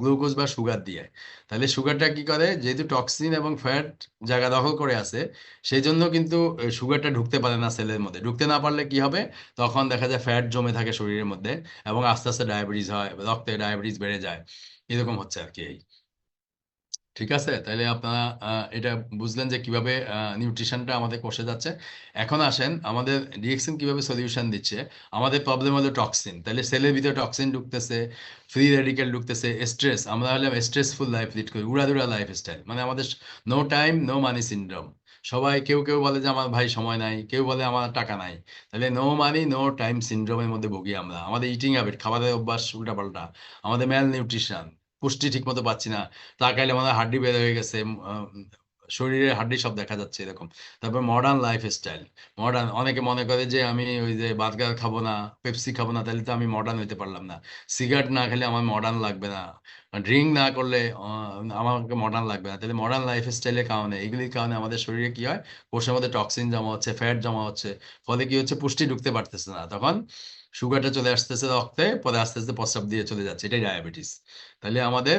গ্লুকোজ বা সুগার দিয়ে। তাহলে সুগারটা কি করে, যেহেতু টক্সিন এবং ফ্যাট জায়গা দখল করে আছে, সেই জন্য কিন্তু সুগারটা ঢুকতে পারে না সেলের মধ্যে। ঢুকতে না পারলে কি হবে, তখন দেখা যায় ফ্যাট জমে থাকে শরীরের মধ্যে, এবং আস্তে আস্তে ডায়াবেটিস হয়, রক্তে ডায়াবেটিস বেড়ে যায়, এরকম হচ্ছে আর কি। ঠিক আছে, তাহলে আপনারা এটা বুঝলেন যে কিভাবে নিউট্রিশনটা আমাদের কোষে যাচ্ছে। এখন আসেন আমাদের ডিএক্সিন কিভাবে সলিউশন দিচ্ছে। আমাদের প্রবলেম হলো টক্সিন, তাহলে সেলের ভিতরে টক্সিন ঢুকতেছে, ফ্রি রেডিকেল ঢুকতেছে, স্ট্রেস, আমরা হলাম স্ট্রেসফুল লাইফ লিড করি, উড়াদুরা লাইফ স্টাইল, মানে আমাদের no time no money syndrome. সবাই কেউ কেউ বলে যে আমার ভাই সময় নাই, কেউ বলে আমার টাকা নাই। তাহলে নো মানি নো টাইম সিনড্রোমের মধ্যে ভুগি আমরা। আমাদের ইটিং হ্যাবিট, খাবারের অভ্যাস উল্টাপাল্টা, আমাদের ম্যাল নিউট্রিশন, পুষ্টি ঠিক মতো পাচ্ছি না, তাকাইলে আমাদের হাড্ডি বের হয়ে গেছে, শরীরের হাড্ডি সব দেখা যাচ্ছে এরকম। তারপর মডার্ন লাইফ স্টাইল, মডার্ন, অনেকে মনে করে যে আমি ওই যে বার্গার খাবো না, পেপসি খাবো না, তাহলে তো আমি মডার্ন হইতে পারলাম না। সিগারেট না খেলে আমার মডার্ন লাগবে না, ড্রিঙ্ক না করলে আমাকে মডার্ন লাগবে না। তাহলে মডার্ন লাইফ স্টাইলের কারণে, এগুলির কারণে আমাদের শরীরে কি হয়, কোষের মধ্যে টক্সিন জমা হচ্ছে, ফ্যাট জমা হচ্ছে, ফলে কি হচ্ছে, পুষ্টি ঢুকতে পারতেছে না, তখন সুগারটা চলে আসতেছে রক্তে, পরে আস্তে আস্তে প্রস্রাব দিয়ে চলে যাচ্ছে, এটাই ডায়াবেটিস। তাহলে আমাদের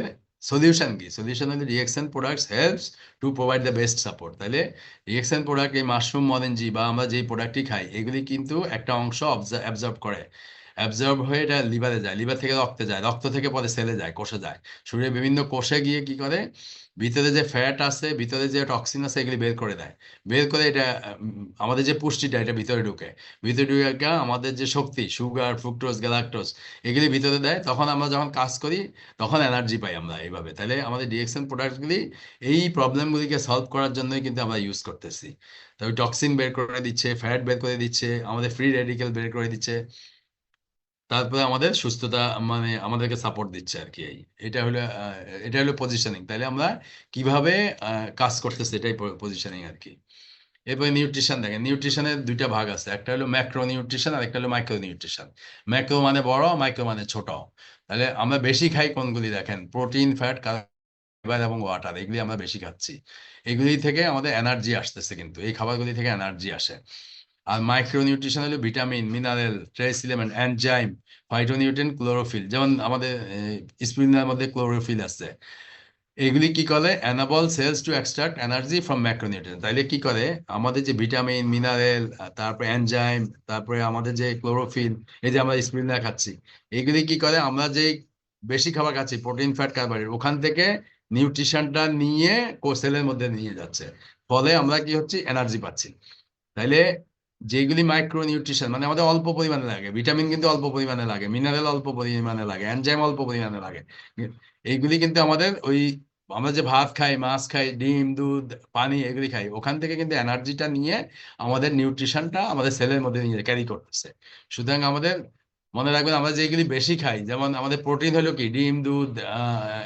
সলিউশন কি, সলিউশন হলো reaction products helps to provide the best support. তাহলে রিয়েকশন প্রোডাক্ট, এই মাশরুম, মরেঞ্জি বা আমরা যেই প্রোডাক্টই খাই, এগুলি কিন্তু একটা অংশ অ্যাবজর্ব করে, অ্যাবজর্ব হয়ে এটা লিভারে যায়, লিভার থেকে রক্তে যায়, রক্ত থেকে পরে সেলে যায়, কোষে যায়, শরীরের বিভিন্ন কোষে গিয়ে কি করে, ভিতরে যে ফ্যাট আছে, ভিতরে যে টক্সিন আছে, এগুলি বের করে দেয়। বের করে এটা আমাদের যে পুষ্টিটা, এটা ভিতরে ঢুকে, ভিতরে ঢুকে আমাদের যে শক্তি, সুগার, ফ্রুক্টোজ, গ্যালাক্টোজ, এগুলি ভিতরে দেয়। তখন আমরা যখন কাজ করি তখন এনার্জি পাই আমরা এইভাবে। তাহলে আমাদের ডিএক্সএন প্রোডাক্টগুলি এই প্রবলেমগুলিকে সলভ করার জন্যই কিন্তু আমরা ইউজ করতেছি। তবে টক্সিন বের করে দিচ্ছে, ফ্যাট বের করে দিচ্ছে, আমাদের ফ্রি রেডিকেল বের করে দিচ্ছে, তারপরে আমাদের সুস্থতা, মানে আমাদেরকে সাপোর্ট দিচ্ছে আর কি। এটা হলো এটা হলো পজিশনিং। তাহলে আমরা কিভাবে কাজ করতেছি, এটাই পজিশনিং আর কি। এরপরে নিউট্রিশন দেখেন, নিউট্রিশনের দুইটা ভাগ আছে, একটা হলো ম্যাক্রো নিউট্রিশন আর একটা হলো মাইক্রো নিউট্রিশন। ম্যাক্রো মানে বড়, মাইক্রো মানে ছোট। তাহলে আমরা বেশি খাই কোনগুলি দেখেন, প্রোটিন, ফ্যাট, কার্বোহাইড্রেট এবং ওয়াটার, এগুলি আমরা বেশি খাচ্ছি। এগুলি থেকে আমাদের এনার্জি আসতেছে, কিন্তু এই খাবারগুলি থেকে এনার্জি আসে। আর মাইক্রো নিউট্রিশন হলো vitamin, mineral, trace element, enzyme, phytonutrient, chlorophyll. যেমন আমাদের স্প্রুলিনার মধ্যে ক্লোরোফিল আছে। এগুলি কি করে, enable cells to extract energy from macronutrient. তাইলে কি করে, আমাদের যে ভিটামিন, মিনারেল, তারপরে এনজাইম, তারপরে আমাদের যে ক্লোরোফিল, এই যে আমরা স্প্রুলিনা খাচ্ছি, এগুলি কি করে, আমরা যে বেশি খাবার খাচ্ছি প্রোটিন, ফ্যাট, কার্বোহাইড্রেট, ওখান থেকে নিউট্রিশনটা নিয়ে সেলের মধ্যে নিয়ে যাচ্ছে। ফলে আমরা কি হচ্ছে, এনার্জি পাচ্ছি। তাইলে যেগুলি মাইক্রো নিউট্রিশন মানে আমাদের অল্প পরিমাণে লাগে, ভিটামিন কিন্তু অল্প পরিমাণে লাগে, মিনারেল অল্প পরিমাণে লাগে, এনজাইম অল্প পরিমাণে লাগে, এইগুলি কিন্তু আমাদের ওই আমরা যে ভাত খাই, মাছ খাই, ডিম, দুধ, পানি এগুলি খাই, ওখান থেকে কিন্তু এনার্জিটা নিয়ে আমাদের নিউট্রিশনটা আমাদের সেলের মধ্যে নিয়ে ক্যারি করতেছে। সুতরাং আমাদের মনে রাখবেন, আমরা যেগুলি বেশি খাই, যেমন আমাদের প্রোটিন হলো কি, ডিম, দুধ,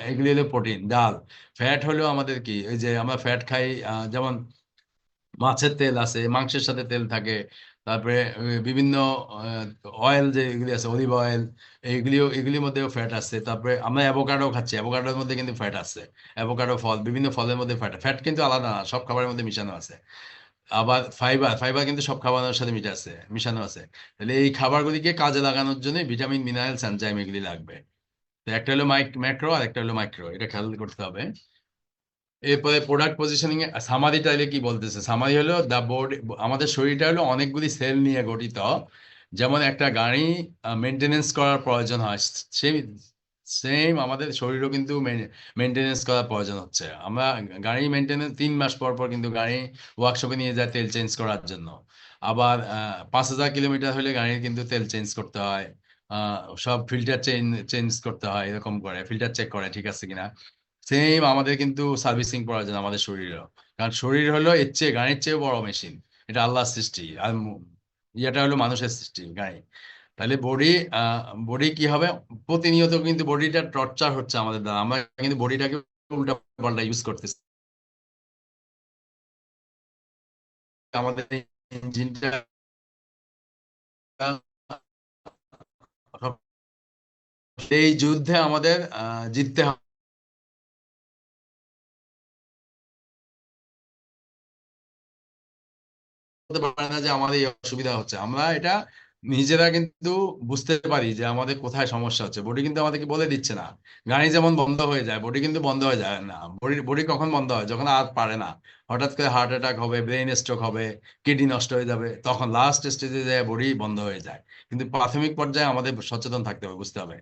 এগুলি হলো প্রোটিন, ডাল। ফ্যাট হলো আমাদের কি, ওই যে আমরা ফ্যাট খাই, যেমন মাছের তেল আছে, মাংসের সাথে তেল থাকে, তারপরে বিভিন্ন অয়েল যে এগুলি আছে, অলিভ অয়েল, এগুলির মধ্যেও ফ্যাট আছে। তারপরে আমরা অ্যাভোকাডো খাচ্ছি, অ্যাভোকাডোর মধ্যে কিন্তু ফ্যাট আছে। অ্যাভোকাডো ফল, বিভিন্ন ফলের মধ্যে ফ্যাট, ফ্যাট কিন্তু আলাদা না, সব খাবারের মধ্যে মিশানো আছে। আবার ফাইবার, ফাইবার কিন্তু সব খাবারের সাথে মিশানো আছে। তাহলে এই খাবারগুলিকে কাজে লাগানোর জন্য ভিটামিন, মিনারেলস, এনজাইম এগুলি লাগবে। তো একটা হলো ম্যাক্রো আর একটা হলো মাইক্রো, এটা খেয়াল করতে হবে। এরপরে প্রোডাক্ট পজিশনিং এ সামারি টাইলে কি বলতেছে, সামারি হলো দা বোর্ড। আমাদের শরীরটা হলো অনেকগুলি সেল নিয়ে গঠিত। যেমন একটা গাড়ি মেনটেনেন্স করার প্রয়োজন হয়, সেই সেম আমাদের শরীরও কিন্তু মেনটেনেন্স করার প্রয়োজন হচ্ছে। আমরা গাড়ি মেনটেনেন্স 3 মাস পর পর কিন্তু গাড়ি ওয়ার্কশপে নিয়ে যায় তেল চেঞ্জ করার জন্য। আবার 5,000 কিলোমিটার হলে গাড়ির কিন্তু তেল চেঞ্জ করতে হয়। সব ফিল্টার চেঞ্জ করতে হয়, এরকম করে ফিল্টার চেক করে ঠিক আছে কিনা। সেম আমাদের কিন্তু সার্ভিসিং প্রয়োজন আমাদের শরীরেও। কারণ শরীর হলো এর চেয়ে, গাড়ির চেয়ে বড় মেশিন। এটা আল্লাহর সৃষ্টি, আর ইয়েটা হলো মানুষের সৃষ্টি, গাড়ি। তাহলে বডি কি হবে, প্রতিনিয়ত কিন্তু বডিটা টর্চার হচ্ছে আমাদের দ্বারা, আমরা কিন্তু বডিটাকে উল্টা পাল্টা ইউজ করতেছি। আমাদের ইঞ্জিনটা সেই যুদ্ধে আমাদের জিততে হতে পারে না যে আমাদের এই অসুবিধা হচ্ছে। আমরা এটা নিজেরা কিন্তু বুঝতে পারি যে আমাদের কোথায় সমস্যা হচ্ছে, বডি কিন্তু আমাদেরকে বলে দিচ্ছে না। গাড়ি যেমন বন্ধ হয়ে যায়, বডি কিন্তু বন্ধ হয়ে যায় না। বডি বডি কখন বন্ধ হয়, যখন আর পারে না, হঠাৎ করে হার্ট অ্যাটাক হবে, ব্রেন স্ট্রোক হবে, কিডনি নষ্ট হয়ে যাবে, তখন লাস্ট স্টেজে যায় বডি বন্ধ হয়ে যায়। কিন্তু প্রাথমিক পর্যায়ে আমাদের সচেতন থাকতে হবে, বুঝতে হবে।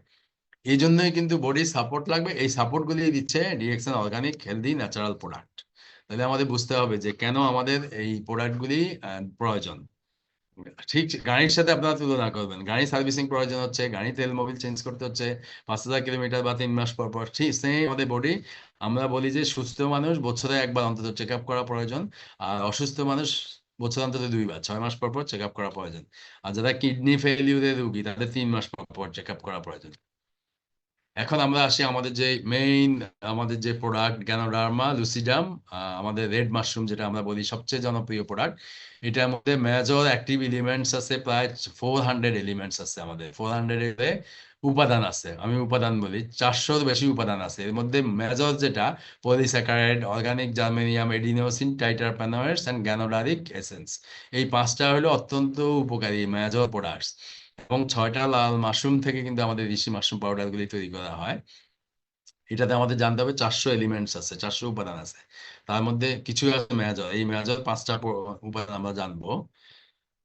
এই জন্যই কিন্তু বডি সাপোর্ট লাগবে, এই সাপোর্ট গুলি দিচ্ছে DXN organic healthy natural product. তাহলে আমাদের বুঝতে হবে যে কেন আমাদের এই প্রোডাক্টগুলি প্রয়োজন। ঠিক গাড়ির সাথে আপনারা তুলনা করবেন, গাড়ি সার্ভিসিং প্রয়োজন হচ্ছে, গাড়ি তেল মোবিল চেঞ্জ করতে হচ্ছে 5,000 কিলোমিটার বা 3 মাস পর পর, ঠিক সেম আমাদের বডি। আমরা বলি যে সুস্থ মানুষ বছরে একবার অন্তত চেক আপ করা প্রয়োজন, আর অসুস্থ মানুষ বছরে অন্তত 2 বার, 6 মাস পর পর চেক আপ করা প্রয়োজন। আর যারা কিডনি ফেলিউরের রুগী, তাদের 3 মাস পর পর চেক আপ করা প্রয়োজন। এখন আমরা আসি আমাদের যে মেইন, আমাদের যে প্রোডাক্ট গ্যানোডার্মা লুসিডাম, আমাদের রেড মাশরুম, যেটা আমরা বলি সবচেয়ে জনপ্রিয় প্রোডাক্ট। এটার মধ্যে মেজর অ্যাক্টিভ এলিমেন্টস আছে প্রায় 400 এলিমেন্টস আছে, আমাদের 400 এর উপাদান আছে। আমি উপাদান বলি, 400-র বেশি উপাদান আছে। এর মধ্যে মেজর যেটা, polysaccharide, organic germanium, adenosine, triterpenoids and ganoderic essence, এই 5টা হলো অত্যন্ত উপকারী মেজর প্রোডাক্টস। এবং 6টা লাল মাশরুম থেকে কিন্তু আমাদের ঋষি মাশরুম পাউডার গুলি তৈরি করা হয়। এটাতে আমাদের জানতে হবে 400 এলিমেন্টস আছে, 400 উপাদান আছে। তার মধ্যে কিছু আছে মেজর, এই মেজর 5টা উপাদান আমরা জানবো।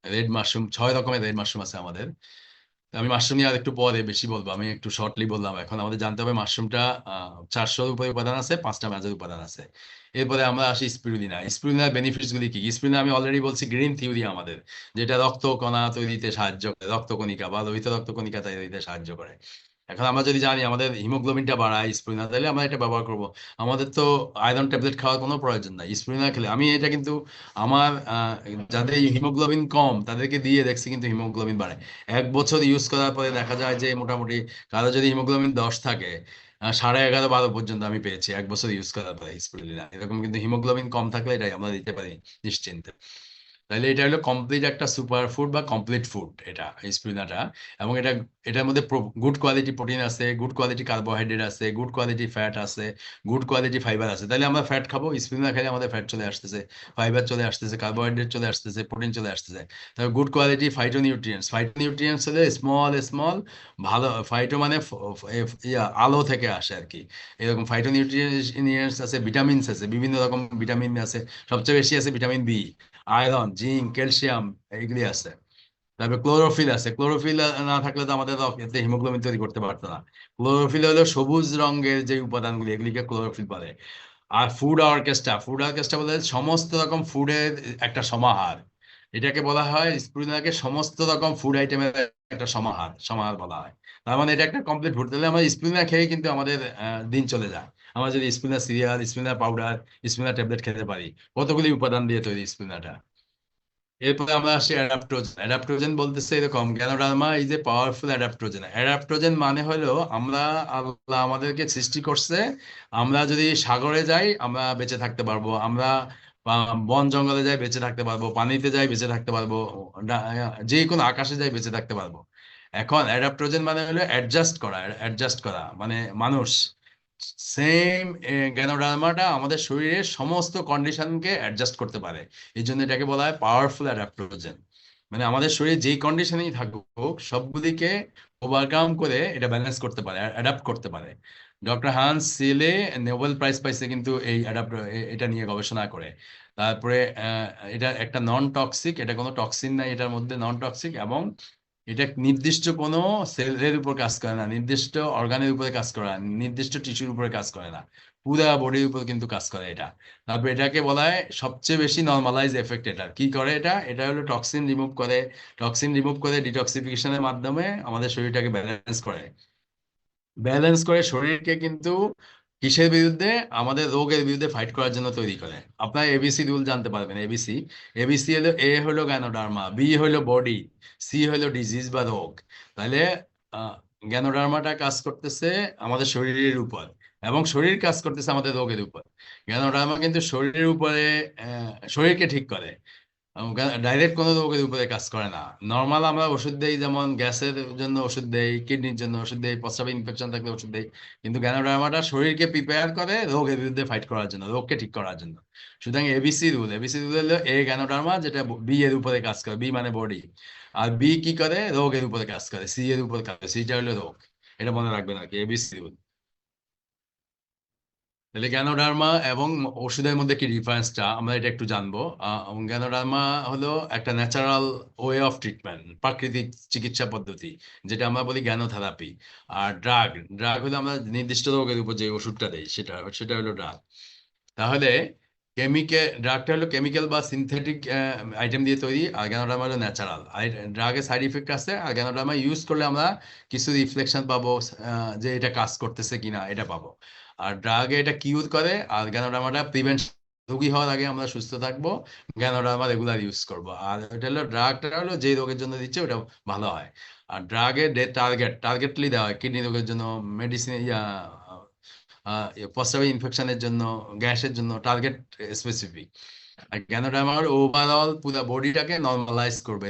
রেড মাশরুম, 6 রকমের রেড মাশরুম আছে আমাদের। আমি মাশরুম নিয়ে আর একটু পরে বেশি বলবো, আমি একটু শর্টলি বললাম। এখন আমাদের জানতে হবে মাশরুমটা 400-র উপরে উপাদান আছে, 5টা মেজর উপাদান আছে। এরপরে আমরা আসি স্পিরুলিনা। স্পিরুলিনার বেনিফিটস গুলি কি? স্পিরুলিনা আমি অলরেডি বলছি, গ্রিন থিওরি আমাদের, যেটা রক্ত কণা তৈরিতে সাহায্য করে, রক্তকণিকা বা লোহিত রক্তকণিকা তৈরিতে সাহায্য করে। এখন আমরা যদি জানি আমাদের হিমোগ্লোবিনটা বাড়ায় স্পিরুলিনা, তাহলে আমরা এটা ব্যবহার করব। আমাদের তো আয়রন ট্যাবলেট খাওয়ার কোনো প্রয়োজন নাই, স্পিরুলিনা খেলে। আমি এটা কিন্তু আমার যাদের হিমোগ্লোবিন কম তাদেরকে দিয়ে দেখছি, কিন্তু হিমোগ্লোবিন বাড়ে। 1 বছর ইউজ করার পরে দেখা যায় যে মোটামুটি কারো যদি হিমোগ্লোবিন 10 থাকে, 11.5-12 পর্যন্ত আমি পেয়েছি 1 বছর ইউজ করার পরে স্পিরুলিনা। এরকম কিন্তু হিমোগ্লোবিন কম থাকলে এটাই আমরা দিতে পারি নিশ্চিন্তে। তাহলে এটা হলো কমপ্লিট একটা সুপার ফুড বা কমপ্লিট ফুড এটা স্পিরুলিনাটা। এবং এটার মধ্যে গুড কোয়ালিটি প্রোটিন আছে, গুড কোয়ালিটি কার্বোহাইড্রেট আছে, গুড কোয়ালিটি ফ্যাট আছে, গুড কোয়ালিটি ফাইবার আছে। তাহলে আমরা ফ্যাট খাবো, স্পিরুলিনা খেলে আমাদের ফ্যাট চলে আসতেছে, ফাইবার চলে আসতেছে, কার্বোহাইড্রেট চলে আসতেছে, প্রোটিন চলে আসতেছে। তবে গুড কোয়ালিটি ফাইটোনিউট্রিয়েন্টস হলে স্মল স্মল ভালো। ফাইটো মানে আলো থেকে আসে আর কি। এরকম ফাইটোনিউট্রিয়েন্টস আছে, ভিটামিনস আছে, বিভিন্ন রকম ভিটামিন আছে। সবচেয়ে বেশি আছে vitamin B, iron, zinc, calcium, এইগুলি আছে। তারপরে ক্লোরোফিল আছে। ক্লোরোফিল না থাকলে তো আমাদের রক্তে হিমোগ্লোবিন তৈরি করতে পারতো না। ক্লোরোফিল হলো সবুজ রঙের যে উপাদানগুলি, এগুলিকে ক্লোরোফিল বলে। আর ফুড অর্কেস্ট্রা বলে সমস্ত রকম ফুডের একটা সমাহার। এটাকে বলা হয়, স্প্রুলিনাকে সমস্ত রকম ফুড আইটেমের একটা সমাহার সমাহার বলা হয়। তার মানে এটা একটা কমপ্লিট ফুড। তাহলে আমরা স্প্রুলিনা খেয়ে কিন্তু আমাদের দিন চলে যায়। আমরা যদি স্প্রুলিনা সিরিয়াল, স্প্রুলিনা পাউডার, স্প্রুলিনা ট্যাবলেট খেতে পারি। কতগুলি উপাদান দিয়ে তৈরি স্প্রুলিনাটা। এরপরে আমরা আসি অ্যাডাপ্টোজেন। অ্যাডাপ্টোজেন বলতেছে এরকম, Ganoderma is a powerful adaptogen. Adaptogen মানে হলো আমরা, আল্লাহ আমাদেরকে সৃষ্টি করছে, আমরা যদি সাগরে যাই আমরা বেঁচে থাকতে পারবো, আমরা বন জঙ্গলে যাই বেঁচে থাকতে পারবো, পানিতে যাই বেঁচে থাকতে পারবো, ডা- যে কোনো আকাশে যাই বেঁচে থাকতে পারবো। এখন অ্যাডাপ্টোজেন মানে হলো অ্যাডজাস্ট করা মানে মানুষ। সেম গ্যানোডার্মাটা আমাদের শরীরের সমস্ত কন্ডিশনকে অ্যাডজাস্ট করতে পারে। এই জন্য এটাকে বলা হয় পাওয়ারফুল অ্যাডাপ্টোজেন। মানে আমাদের শরীর যেই কন্ডিশনেই থাকুক সবগুলিকে ওভারকাম করে এটা ব্যালেন্স করতে পারে, অ্যাডাপ্ট করতে পারে। ডক্টর হান্স সিলে নোবেল প্রাইজ পাইছে কিন্তু এই এটা নিয়ে গবেষণা করে। তারপরে এটা একটা নন টক্সিক, এটা কোনো টক্সিন নাই এটার মধ্যে, নন টক্সিক। এবং এটা নির্দিষ্ট কোনো সেলের উপর কাজ করে না, নির্দিষ্ট অর্গানের উপরে কাজ করে না, নির্দিষ্ট টিস্যুর উপরে কাজ করে না, পুরা বডির উপর কিন্তু কাজ করে এটা। তারপর এটাকে বলা হয় সবচেয়ে বেশি নর্মালাইজ এফেক্ট। এটা কি করে? এটা হলো টক্সিন রিমুভ করে। টক্সিন রিমুভ করে ডিটক্সিফিকেশনের মাধ্যমে আমাদের শরীরটাকে ব্যালেন্স করে শরীরকে কিন্তু কিসের বিরুদ্ধে? আমাদের রোগের বিরুদ্ধে ফাইট করার জন্য তৈরি করে। আপনার এবিসি রুল জানতে পারবেন। এবিসি এবিসি হলো, এ হলো গ্যানোডার্মা, বি হলো বডি, সি হলো ডিজিজ বা রোগ। তাহলে গ্যানোডার্মাটা কাজ করতেছে আমাদের শরীরের উপর, এবং শরীর কাজ করতেছে আমাদের রোগের উপর। গ্যানোডার্মা কিন্তু শরীরের উপরে শরীরকে ঠিক করে, ডাইরেক্ট কোনো রোগের উপরে কাজ করে না। নর্মাল আমরা ওষুধ দেই, যেমন গ্যাসের জন্য ওষুধ দেই, কিডনির জন্য ওষুধ দেই, প্রস্রাবে ইনফেকশন থাকলে ওষুধ দেই। কিন্তু গ্যানোডার্মাটা শরীরকে প্রিপেয়ার করে রোগের বিরুদ্ধে ফাইট করার জন্য, রোগকে ঠিক করার জন্য। সুতরাং এবিসি রুল হলো এ গ্যানোডার্মা, যেটা বি এর উপরে কাজ করে, বি মানে বডি। আর বি কি করে? রোগের উপরে কাজ করে, সি এর উপরে কাজ করে, সিটা হলো রোগ। এটা মনে রাখবেন আর কি, এবিসি রুল। তাহলে গ্যানোডার্মা এবং ওষুধের মধ্যে কি ডিফারেন্সটা আমরা এটা একটু জানবো। গ্যানোডার্মা হলো একটা ন্যাচারাল ওয়ে অফ ট্রিটমেন্ট, প্রাকৃতিক চিকিৎসা পদ্ধতি, যেটা আমরা বলি জ্ঞানোথেরাপি। আর ড্রাগ ড্রাগ হলো আমরা নির্দিষ্ট রোগের উপর যে ওষুধটা দেই, সেটা সেটা হলো ড্রাগ। তাহলে ড্রাগটা হলো কেমিক্যাল বা সিনথেটিক আইটেম দিয়ে তৈরি, আর গ্যানোডার্মা হলো ন্যাচারাল। আর ড্রাগের সাইড ইফেক্ট আছে, আর গ্যানোডার্মা ইউজ করলে আমরা কিছু রিফ্লেকশন পাবো, যে এটা কাজ করতেছে কিনা এটা পাবো। আর ড্রাগে এটা কিউর করে, আর গ্যানোডার্মাটা প্রিভেনশন, রোগী হওয়ার আগে আমরা সুস্থ থাকবো, গ্যানোডার্মা রেগুলার ইউজ করবো। আর এটা হলো ড্রাগটা হলো যে রোগের জন্য দিচ্ছে ওটা ভালো হয়। আর ড্রাগের টার্গেটলি দেওয়া হয় কিডনি রোগের জন্য, মেডিসিন, প্রস্রাবের ইনফেকশনের জন্য, গ্যাসের জন্য, টার্গেট স্পেসিফিক। আর গ্যানোডার্মার ওভারঅল পুরো বডিটাকে নর্মালাইজ করবে,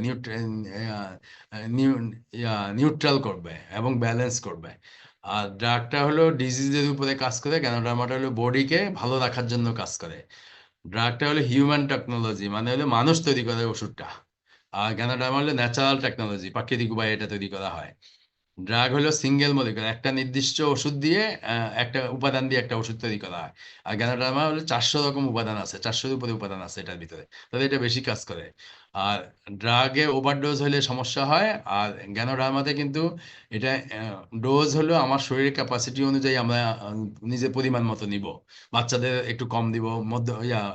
নিউট্রাল করবে এবং ব্যালেন্স করবে। আর ড্রাগটা হলো ডিজিজের উপরে কাজ করে, গ্যানোডার্মাটা হলো বডিকে ভালো রাখার জন্য কাজ করে। ড্রাগটা হলো হিউম্যান টেকনোলজি, মানে হলো মানুষ তৈরি করে ওষুধটা। আর গ্যানোডার্মা হলো ন্যাচারাল টেকনোলজি, প্রাকৃতিক উপায়ে এটা তৈরি করা হয়। ড্রাগ হলো সিঙ্গেল মলিকুল, একটা নির্দিষ্ট ওষুধ দিয়ে, একটা উপাদান দিয়ে একটা ওষুধ তৈরি করা হয়। আর গ্যানোডার্মা হলো 400 রকম উপাদান আছে, 400-এর উপরে উপাদান আছে এটার ভিতরে, তাহলে এটা বেশি কাজ করে। আর ড্রাগে ওভারডোজ হলে সমস্যা হয়। আর গ্যানোডার্মাতে কিন্তু এটা ডোজ হলো আমার শরীরের ক্যাপাসিটি অনুযায়ী আমরা নিজের পরিমাণ মতো নিব। বাচ্চাদের একটু কম দিব,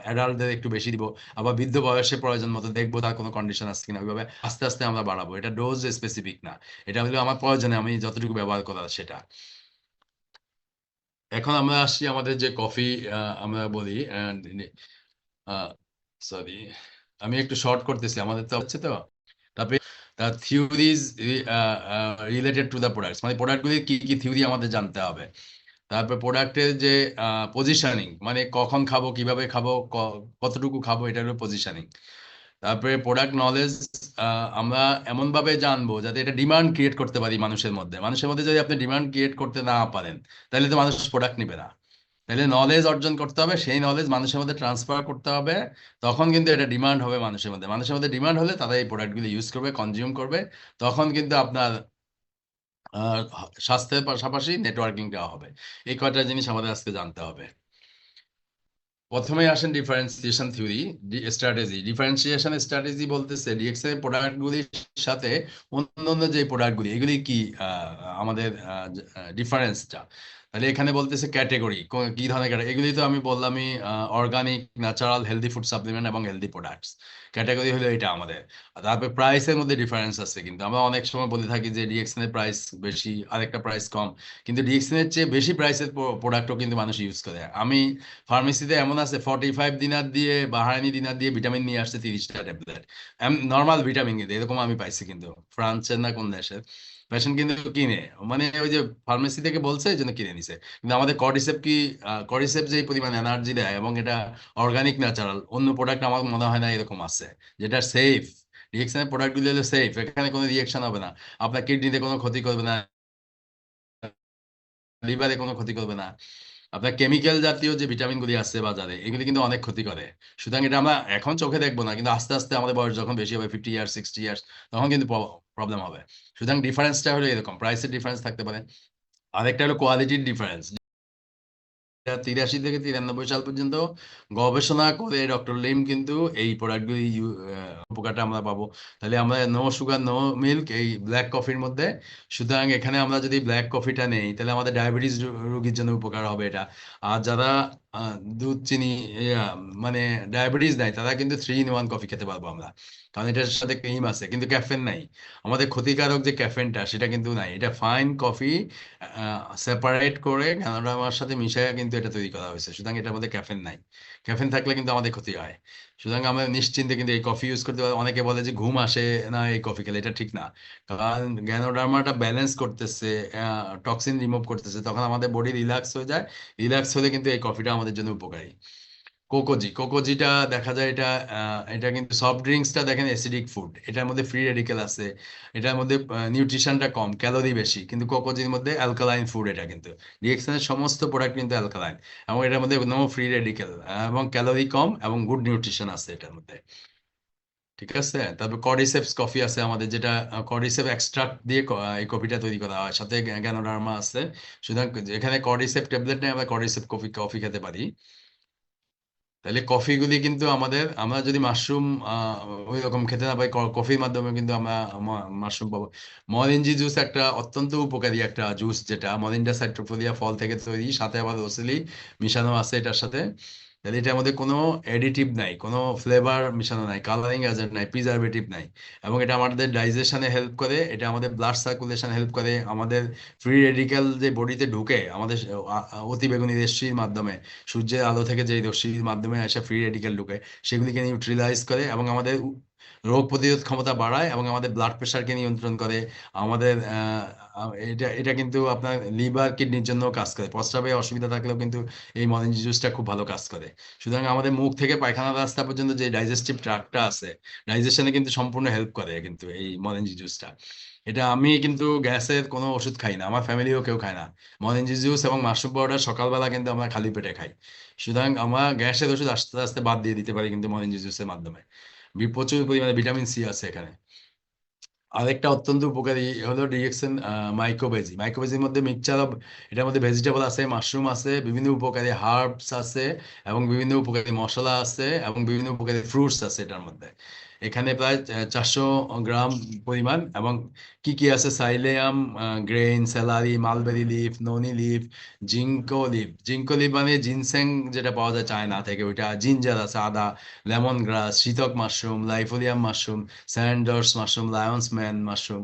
অ্যাডাল্টদের একটু বেশি দিব, আবার বৃদ্ধ বয়সে প্রয়োজন মতো দেখবো তার কোনো কন্ডিশন আছে কিনা, ওইভাবে আস্তে আস্তে আমরা বাড়াবো। এটা ডোজ স্পেসিফিক না, এটা হলো আমার প্রয়োজনে আমি যতটুকু ব্যবহার করার সেটা। এখন আমরা আসছি আমাদের যে কফি, আমরা বলি, সরি আমি একটু শর্ট করতেছি, আমাদের তো হচ্ছে তো। তারপরে theories related to the products, মানে প্রোডাক্টগুলির কি কি থিওরি আমাদের জানতে হবে। তারপর প্রোডাক্টের যে পজিশনিং, মানে কখন খাবো, কিভাবে খাবো, কতটুকু খাবো, এটা হলো পজিশনিং। তারপরে প্রোডাক্ট নলেজ, আমরা এমন ভাবে জানবো যাতে এটা ডিমান্ড ক্রিয়েট করতে পারি মানুষের মধ্যে। মানুষের মধ্যে যদি আপনি ডিমান্ড ক্রিয়েট করতে না পারেন, তাহলে তো মানুষ প্রোডাক্ট নিবে না। তাহলে নলেজ অর্জন করতে হবে, সেই নলেজ মানুষের মধ্যে ট্রান্সফার করতে হবে। তখন কিন্তু এটা ডিমান্ড হবে মানুষের মধ্যে। মানুষের মধ্যে ডিমান্ড হলে তারা এই প্রোডাক্টগুলো ইউজ করবে, কনজিউম করবে। তখন কিন্তু আপনার আহ, স্বাস্থ্যের পাশাপাশি নেটওয়ার্কিংটাও হবে। এই কয়টা জিনিস আমাদের আজকে জানতে হবে। প্রথমে আসেন differentiation theory strategy. Differentiation strategy বলতেছে ডিএক্সএল প্রোডাক্টগুলির সাথে অন্যান্য যে প্রোডাক্টগুলি, এগুলি কি আমাদের ডিফারেন্সটা। তাহলে এখানে বলতেছে ক্যাটেগরি, কি ধরনের ক্যাটাগরি, এগুলি তো আমি বললামই, organic, natural, healthy food supplement এবং হেলদি প্রোডাক্টস। ক্যাটাগরি হলো এটা আমাদের। আর তারপরে প্রাইসের মধ্যে ডিফারেন্স আছে, কিন্তু আমরা অনেক সময় বলে থাকি যে ডিএক্সএল এর প্রাইস বেশি, আরেকটা প্রাইস কম। কিন্তু ডিএক্সএল এর চেয়ে বেশি প্রাইসের প্রোডাক্টও কিন্তু মানুষ ইউজ করে। আমি ফার্মেসিতে এমন আছে 45 দিনার দিয়ে, বাহারানি দিনার দিয়ে ভিটামিন নিয়ে আসছে 30টা ট্যাবলেট, নর্মাল ভিটামিন। কিন্তু এরকম আমি পাইছি, কিন্তু ফ্রান্সের না কোন দেশের পেশেন্ট কিন্তু কিনে, মানে ওই যে ফার্মেসি থেকে বলছে এই জন্য কিনে নিছে। কিন্তু আমাদের কর্ডিসেপ কি, কর্ডিসেপ যে পরিমাণ এনার্জি দেয় এবং এটা অর্গানিক ন্যাচারাল, অন্য প্রোডাক্ট আমার মনে হয় না এরকম আছে যেটা সেফ। রিয়েকশনের প্রোডাক্টগুলো হলো সেফ, এখানে কোনো রিয়েকশন হবে না, আপনার কিডনিতে কোনো ক্ষতি করবে না, লিভারে কোনো ক্ষতি করবে না। আপনার কেমিক্যাল জাতীয় যে ভিটামিন গুলি আছে বাজারে, এগুলি কিন্তু অনেক ক্ষতি করে। সুতরাং এটা আমরা এখন চোখে দেখবো না, কিন্তু আস্তে আস্তে আমাদের বয়স যখন বেশি হবে, 50 ইয়ার্স, 60 ইয়ার্স, তখন কিন্তু প্রবলেম হবে। সুতরাং ডিফারেন্সটা হলো এরকম, প্রাইসের ডিফারেন্স থাকতে পারে। আরেকটা হলো কোয়ালিটির ডিফারেন্স। 83 থেকে 93 সাল পর্যন্ত গবেষণা করে ডক্টর লিম কিন্তু এই প্রোডাক্টগুলি উপকারটা আমরা পাবো। তাহলে আমরা নো সুগার নো মিল্ক এই ব্ল্যাক কফির মধ্যে। সুতরাং এখানে আমরা যদি ব্ল্যাক কফিটা নেই, তাহলে আমাদের ডায়াবেটিস রোগীর জন্য উপকার হবে এটা। আর যারা দুধ চিনি, ইয়া, মানে ডায়াবেটিস নাই, তারা কিন্তু 3 in 1 কফি খেতে পারবো আমরা, কারণ এটার সাথে ক্রিম আছে কিন্তু ক্যাফেন নাই। আমাদের ক্ষতিকারক যে ক্যাফেনটা, সেটা কিন্তু নাই। এটা ফাইন কফি সেপারেট করে গ্রানোলার সাথে মিশিয়ে কিন্তু এটা তৈরি করা হয়েছে। সুতরাং এটার মধ্যে ক্যাফেন নাই। ক্যাফেন থাকলে কিন্তু আমাদের ক্ষতি হয়। সুতরাং আমরা নিশ্চিন্তে কিন্তু এই কফি ইউজ করতে পারি। অনেকে বলে যে ঘুম আসে না এই কফি খেলে, এটা ঠিক না। কারণ গ্যানোডার্মাটা ব্যালেন্স করতেছে, টক্সিন রিমুভ করতেছে, তখন আমাদের বডি রিল্যাক্স হয়ে যায়। রিল্যাক্স হলে কিন্তু এই কফিটা আমাদের জন্য উপকারী। কোকোজিটা দেখা যায়, এটা কিন্তু সফট ড্রিঙ্কসটা দেখেন অ্যাসিডিক ফুড, এটার মধ্যে ফ্রি রেডিকেল আছে, এটার মধ্যে নিউট্রিশনটা কম, ক্যালোরি বেশি। কিন্তু কোকোজির মধ্যে অ্যালকালাইন ফুড, এটা কিন্তু রিয়েকশনের সমস্ত প্রোডাক্ট কিন্তু অ্যালকালাইন, এবং এটার মধ্যে নো ফ্রি রেডিকেল, এবং ক্যালোরি কম এবং গুড নিউট্রিশন আছে এটার মধ্যে। ঠিক আছে। তারপর কর্ডিসেপস কফি আছে আমাদের, যেটা কর্ডিসেপ এক্সট্রাক্ট দিয়ে এই কফিটা তৈরি করা হয়, সাথে গ্যানোডার্মা আছে। সুতরাং এখানে কর্ডিসেপ ট্যাবলেট নেই, আমরা কর্ডিসেপ কফি কফি খেতে পারি। তাহলে কফিগুলি কিন্তু আমাদের, আমরা যদি মাশরুম ওই রকম খেতে না পাই, কফির মাধ্যমে কিন্তু আমরা মাশরুম পাবো। মরিঞ্জি জুস একটা অত্যন্ত উপকারী একটা জুস, যেটা মরিন্ডা সাইট্রোফোলিয়া ফল থেকে তৈরি, সাথে আবার রসেলি মিশানো আছে এটার সাথে। তাহলে এটার মধ্যে কোনো এডিটিভ নাই, কোনো ফ্লেভার মিশানো নাই, কালারিং এজেন্ট নাই, প্রিজারভেটিভ নাই। এবং এটা আমাদের ডাইজেশনে হেল্প করে, এটা আমাদের ব্লাড সার্কুলেশন হেল্প করে, আমাদের ফ্রি রেডিক্যাল যে বডিতে ঢুকে আমাদের অতিবেগুনি রশ্মির মাধ্যমে, সূর্যের আলো থেকে যে রশ্মির মাধ্যমে এসে ফ্রি রেডিক্যাল ঢুকে, সেগুলিকে নিউট্রিলাইজ করে এবং আমাদের রোগ প্রতিরোধ ক্ষমতা বাড়ায় এবং আমাদের ব্লাড প্রেশারকে নিয়ন্ত্রণ করে। আমাদের এটা এটা কিন্তু আপনার লিভার কিডনির জন্য কাজ করে। প্রস্রাবে অসুবিধা থাকলেও কিন্তু এই মরেঞ্জি জুসটা খুব ভালো কাজ করে। সুতরাং আমাদের মুখ থেকে পায়খানা রাস্তা পর্যন্ত যে ডাইজেস্টিভ ট্রাক্টটা আছে, ডাইজেশনে কিন্তু সম্পূর্ণ হেল্প করে কিন্তু এই মরেঞ্জি জুসটা। এটা আমি কিন্তু গ্যাসের কোনো ওষুধ খাই না, আমার ফ্যামিলিও কেউ খায় না। মরেঞ্জি জুস এবং মাশরুম পাউডার সকালবেলা কিন্তু আমরা খালি পেটে খাই। সুতরাং আমরা গ্যাসের ওষুধ আস্তে আস্তে বাদ দিয়ে দিতে পারি কিন্তু মরেঞ্জি জুসের মাধ্যমে। প্রচুর পরিমাণে ভিটামিন সি আছে এখানে। আরেকটা অত্যন্ত উপকারী হলো ডিএক্সএন মাইক্রোবেজি। মাইক্রোবেজির মধ্যে মিক্সচার অফ, এটার মধ্যে ভেজিটেবল আছে, মাশরুম আছে, বিভিন্ন উপকারী হার্বস আছে, এবং বিভিন্ন উপকারী মশলা আছে, এবং বিভিন্ন উপকারী ফ্রুটস আছে এটার মধ্যে। এখানে প্রায় 400 গ্রাম পরিমাণ। এবং কি কি আছে, psyllium grain, celery, mulberry leaf, noni leaf, ginkgo leaf মানে জিনসেং, যেটা পাওয়া যায় চায়না থেকে, ওইটা। জিঞ্জার আছে, আদা, লেমন গ্রাস, শীতক মাশরুম, লাইফোলিয়াম mushroom, sanders mushroom, lion's mane mushroom,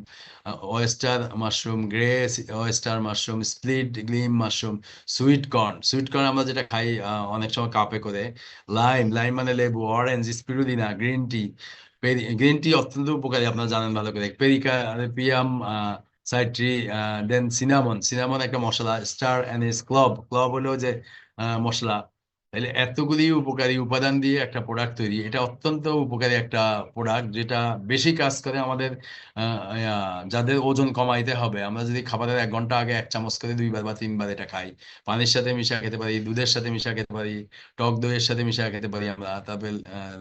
oyster mushroom, grey oyster mushroom, split গ্লিম মাশরুম, সুইট কর্ন আমরা যেটা খাই অনেক সময় কাপে করে, লাইম মানে লেবু, orange, spirulina, green tea. Green tea অত্যন্ত উপকারী, আপনারা জানেন ভালো করে। পেরিকার্পিয়াম সাইট্রি, দেন সিনামন, সিনামন একটা মশলা, স্টার অ্যানিস, ক্লভ, ক্লভ হলো যে মশলা। তাহলে এতগুলি উপকারী উপাদান দিয়ে একটা প্রোডাক্ট তৈরি, এটা অত্যন্ত উপকারী একটা প্রোডাক্ট, যেটা বেশি কাজ করে আমাদের যাদের ওজন কমাইতে হবে। আমরা যদি খাবারের 1 ঘন্টা আগে 1 চামচ করে 2 বার বা 3 বার এটা খাই, পানির সাথে মিশিয়ে খেতে পারি, দুধের সাথে মিশিয়ে খেতে পারি, টক দইয়ের সাথে মিশিয়ে খেতে পারি আমরা, তারপরে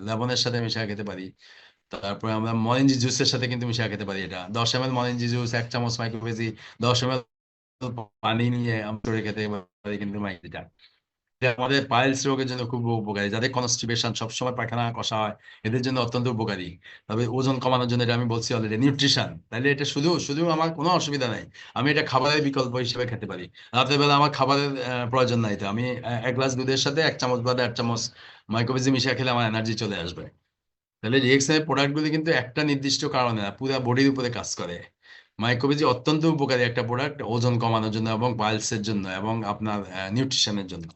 লবণের সাথে মিশিয়ে খেতে পারি, তারপরে আমরা মরেঞ্জি জুসের সাথে কিন্তু মিশিয়ে খেতে পারি। এটা 10 ml মরেঞ্জি জুস, 1 চামচ মাইক্রোভেজি, 10 ml পানি নিয়ে আমরা করে খেতে পারি কিন্তু এটা এটা আমাদের পাইলস রোগের জন্য খুব উপকারী, যাদের কনস্টিপেশন, সবসময় পায়খানা কষা হয়, এদের জন্য অত্যন্ত উপকারী। তবে ওজন কমানোর জন্য এটা আমি বলছি অলরেডি, নিউট্রিশন, তাহলে এটা শুধু শুধু আমার কোনো অসুবিধা নাই, আমি এটা খাবারের বিকল্প হিসেবে খেতে পারি। রাতের বেলা আমার খাবারের প্রয়োজন নাই, তো আমি 1 গ্লাস দুধের সাথে 1 চামচ বা 1.5 চামচ মাইক্রোভেজি মিশিয়ে খেলে আমার এনার্জি চলে আসবে। তাহলে রিএক্সন এর প্রোডাক্ট গুলি কিন্তু একটা নির্দিষ্ট কারণে না, পুরো বডির উপরে কাজ করে। মাইক্রোবিজি অত্যন্ত উপকারী একটা প্রোডাক্ট ওজন কমানোর জন্য এবং পাইলসের জন্য এবং আপনার নিউট্রিশনের জন্য।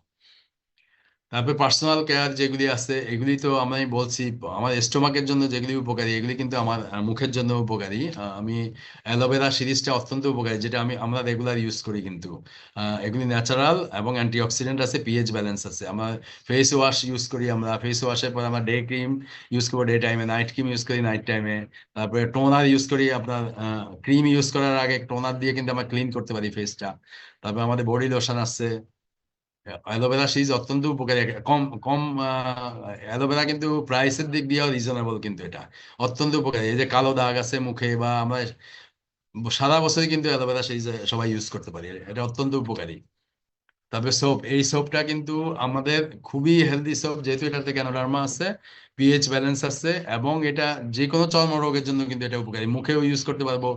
তারপরে পার্সোনাল কেয়ার যেগুলি আছে এগুলি তো আমি বলছি, আমার স্টোমাকের জন্য যেগুলি উপকারী এগুলি কিন্তু আমার মুখের জন্য উপকারী। আমি অ্যালোভেরা সিরিজটা অত্যন্ত উপকারী, যেটা আমরা রেগুলার ইউজ করি কিন্তু এগুলি ন্যাচারাল এবং অ্যান্টিঅক্সিডেন্ট আছে, পিএইচ ব্যালেন্স আছে। আমরা ফেস ওয়াশ ইউজ করি, আমরা ফেস ওয়াশের পর আমরা ডে ক্রিম ইউজ করবো ডে টাইমে, নাইট ক্রিম ইউজ করি নাইট টাইমে, তারপরে টোনার ইউজ করি। আপনার ক্রিম ইউজ করার আগে টোনার দিয়ে কিন্তু আমরা ক্লিন করতে পারি ফেসটা। তারপরে আমাদের বডি লোশন আছে। অ্যালোভেরা সিরিজ অত্যন্ত উপকারী, কম কম অ্যালোভেরা কিন্তু প্রাইসের দিক দিয়েও রিজনেবল, কিন্তু এটা অত্যন্ত উপকারী। এই যে কালো দাগ আছে মুখে, বা আমরা সারা বছরই কিন্তু অ্যালোভেরা সিরিজ সবাই ইউজ করতে পারি, এটা অত্যন্ত উপকারী। তারপরে সোপ, এই সোপটা কিন্তু আমাদের খুবই হেলদি সোপ, যেহেতু এটাতে ক্যানোডার্মা আছে, পিএইচ ব্যালেন্স আছে, এবং এটা যে কোনো চর্ম রোগের জন্য কিন্তু এটা উপকারী। মুখেও ইউজ করতে পারবো,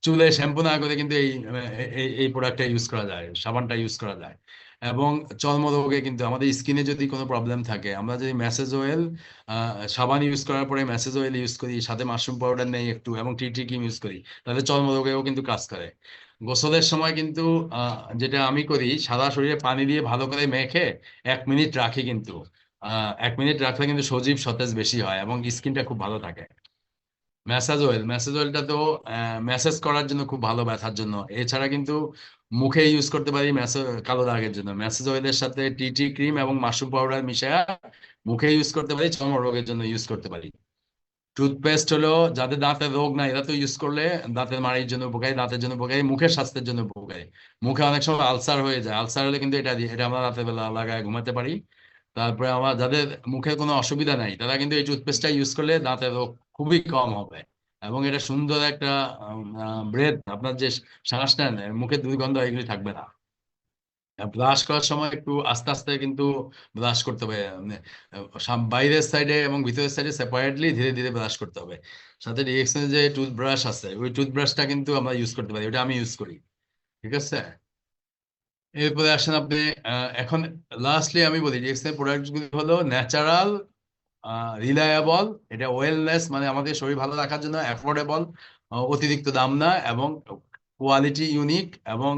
চুলে শ্যাম্পু না করে কিন্তু এই প্রোডাক্টটা ইউজ করা যায়, সাবানটা ইউজ করা যায়। এবং চর্মরোগে কিন্তু আমাদের স্কিনে যদি কোনো প্রবলেম থাকে, আমরা যদি ম্যাসেজ অয়েল, সাবান ইউজ করার পরে ম্যাসেজ অয়েল ইউজ করি, সাথে মাশরুম পাউডার নেই একটু, এবং টি টি ক্রিম ইউজ করি, তাহলে চর্মরোগেও কিন্তু কাজ করে। গোসলের সময় কিন্তু যেটা আমি করি, সাদা শরীরে পানি দিয়ে ভালো করে মেখে 1 মিনিট রাখি, কিন্তু 1 মিনিট রাখলে কিন্তু সজীব সতেজ বেশি হয় এবং স্কিনটা খুব ভালো থাকে। ম্যাসাজ অয়েল, ম্যাসাজ অয়েলটা তো ম্যাসাজ করার জন্য খুব ভালো, ব্যথার জন্য। এছাড়া কিন্তু মুখে ইউজ করতে পারি কালো দাগের জন্য, ম্যাসাজ অয়েলের সাথে টি টি ক্রিম এবং মাশরুম পাউডার মিশিয়ে মুখে ইউজ করতে পারি, চর্ম রোগের জন্য ইউজ করতে পারি। টুথপেস্ট হলো যাদের দাঁতের রোগ নাই, এরা তো ইউজ করলে দাঁতের মাড়ির জন্য উপকারী, দাঁতের জন্য উপকারী, মুখের স্বাস্থ্যের জন্য উপকারী। মুখে অনেক সময় আলসার হয়ে যায়, আলসার হলে কিন্তু এটা আমরা রাতের বেলা লাগায় ঘুমাতে পারি। তারপরে আমার যাদের মুখে কোনো অসুবিধা নাই, তারা কিন্তু এই টুথপেস্টটা ইউজ করলে দাঁতের রোগ খুবই কম হবে। এবং এটা সুন্দর একটা ব্রেথ, আপনার যে শ্বাস নেন, মুখে দুর্গন্ধ এগুলি থাকবে না। ব্রাশ করার সময় একটু আস্তে আস্তে কিন্তু ব্রাশ করতে হবে, মানে বাইরের সাইডে এবং ভিতরের সাইডে সেপারেটলি ধীরে ধীরে ব্রাশ করতে হবে। সাথে রিএক্সনের যে টুথব্রাশ আছে, ওই টুথব্রাশটা কিন্তু আমরা ইউজ করতে পারি, ওটা আমি ইউজ করি। ঠিক আছে, এরপরে আসেন আপনি এখন লাস্টলি আমি বলি রিএক্সনের প্রোডাক্ট গুলি হলো ন্যাচারাল, রিলায়েবল, এটা ওয়েলনেস মানে আমাদের শরীর ভালো রাখার জন্য, অ্যাফোর্ডেবল, অতিরিক্ত দাম না, এবং কোয়ালিটি ইউনিক, এবং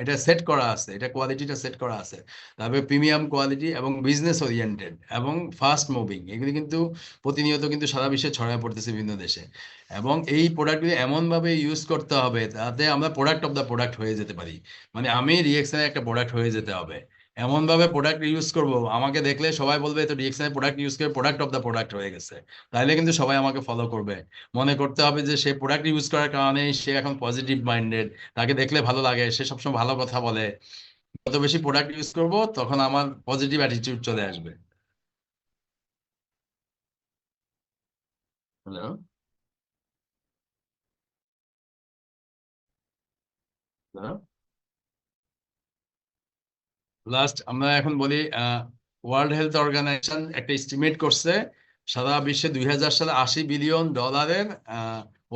এটা সেট করা আছে, এটা কোয়ালিটিটা সেট করা আছে। তারপরে প্রিমিয়াম কোয়ালিটি এবং বিজনেস ওরিয়েন্টেড এবং ফাস্ট মুভিং, এগুলি কিন্তু প্রতিনিয়ত কিন্তু সারা বিশ্বে ছড়ায় পড়তেছে বিভিন্ন দেশে। এবং এই প্রোডাক্টগুলি এমনভাবে ইউজ করতে হবে যাতে আমরা প্রোডাক্ট অফ দ্য প্রোডাক্ট হয়ে যেতে পারি, মানে আমি রিয়েকশনের একটা প্রোডাক্ট হয়ে যেতে হবে। এমন ভাবে প্রোডাক্ট ইউজ করব, আমাকে দেখলে সবাই বলবে তো রিয়েকশনের প্রোডাক্ট ইউজ করে প্রোডাক্ট অফ দ্য প্রোডাক্ট হয়ে গেছে, তাহলে কিন্তু সবাই আমাকে ফলো করবে। মনে করতে হবে যে সে প্রোডাক্ট ইউজ করার কারণে সে এখন পজিটিভ মাইন্ডেড, তাকে দেখলে ভালো লাগে, সে সবসময় ভালো কথা বলে। যত বেশি প্রোডাক্ট ইউজ করব তখন আমার পজিটিভ অ্যাটিটিউড চলে আসবে। Hello, hello. লাস্ট আমরা এখন বলি, ওয়ার্ল্ড হেলথ অর্গানাইজেশন একটা এস্টিমেট করছে সারা বিশ্বে 2000 সালে $80 বিলিয়ন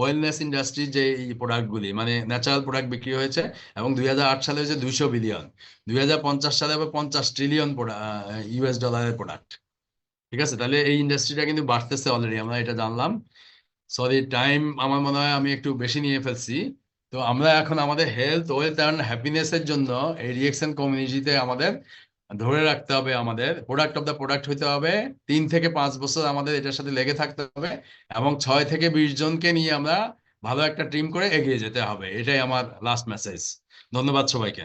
ওয়েলনেস ইন্ডাস্ট্রির যে প্রোডাক্ট গুলি, মানে ন্যাচারাল প্রোডাক্ট বিক্রি হয়েছে। এবং 2008 সালে হয়েছে 200 বিলিয়ন। 2050 সালে হবে 50 ট্রিলিয়ন US ডলারের প্রোডাক্ট। ঠিক আছে, তাহলে এই ইন্ডাস্ট্রিটা কিন্তু বাড়তেছে অলরেডি, আমরা এটা জানলাম। সরি, টাইম আমার মনে হয় আমি একটু বেশি নিয়ে ফেলছি। তো আমরা এখন আমাদের হেলথ, ওয়েলথ অ্যান্ড হ্যাপিনেস এর জন্য এই রিয়েকশন কমিউনিটিতে আমাদের ধরে রাখতে হবে, আমাদের প্রোডাক্ট অফ দ্য প্রোডাক্ট হইতে হবে। 3 থেকে 5 বছর আমাদের এটার সাথে লেগে থাকতে হবে, এবং 6 থেকে 20 জনকে নিয়ে আমরা ভালো একটা টিম করে এগিয়ে যেতে হবে, এটাই আমার লাস্ট মেসেজ। ধন্যবাদ সবাইকে।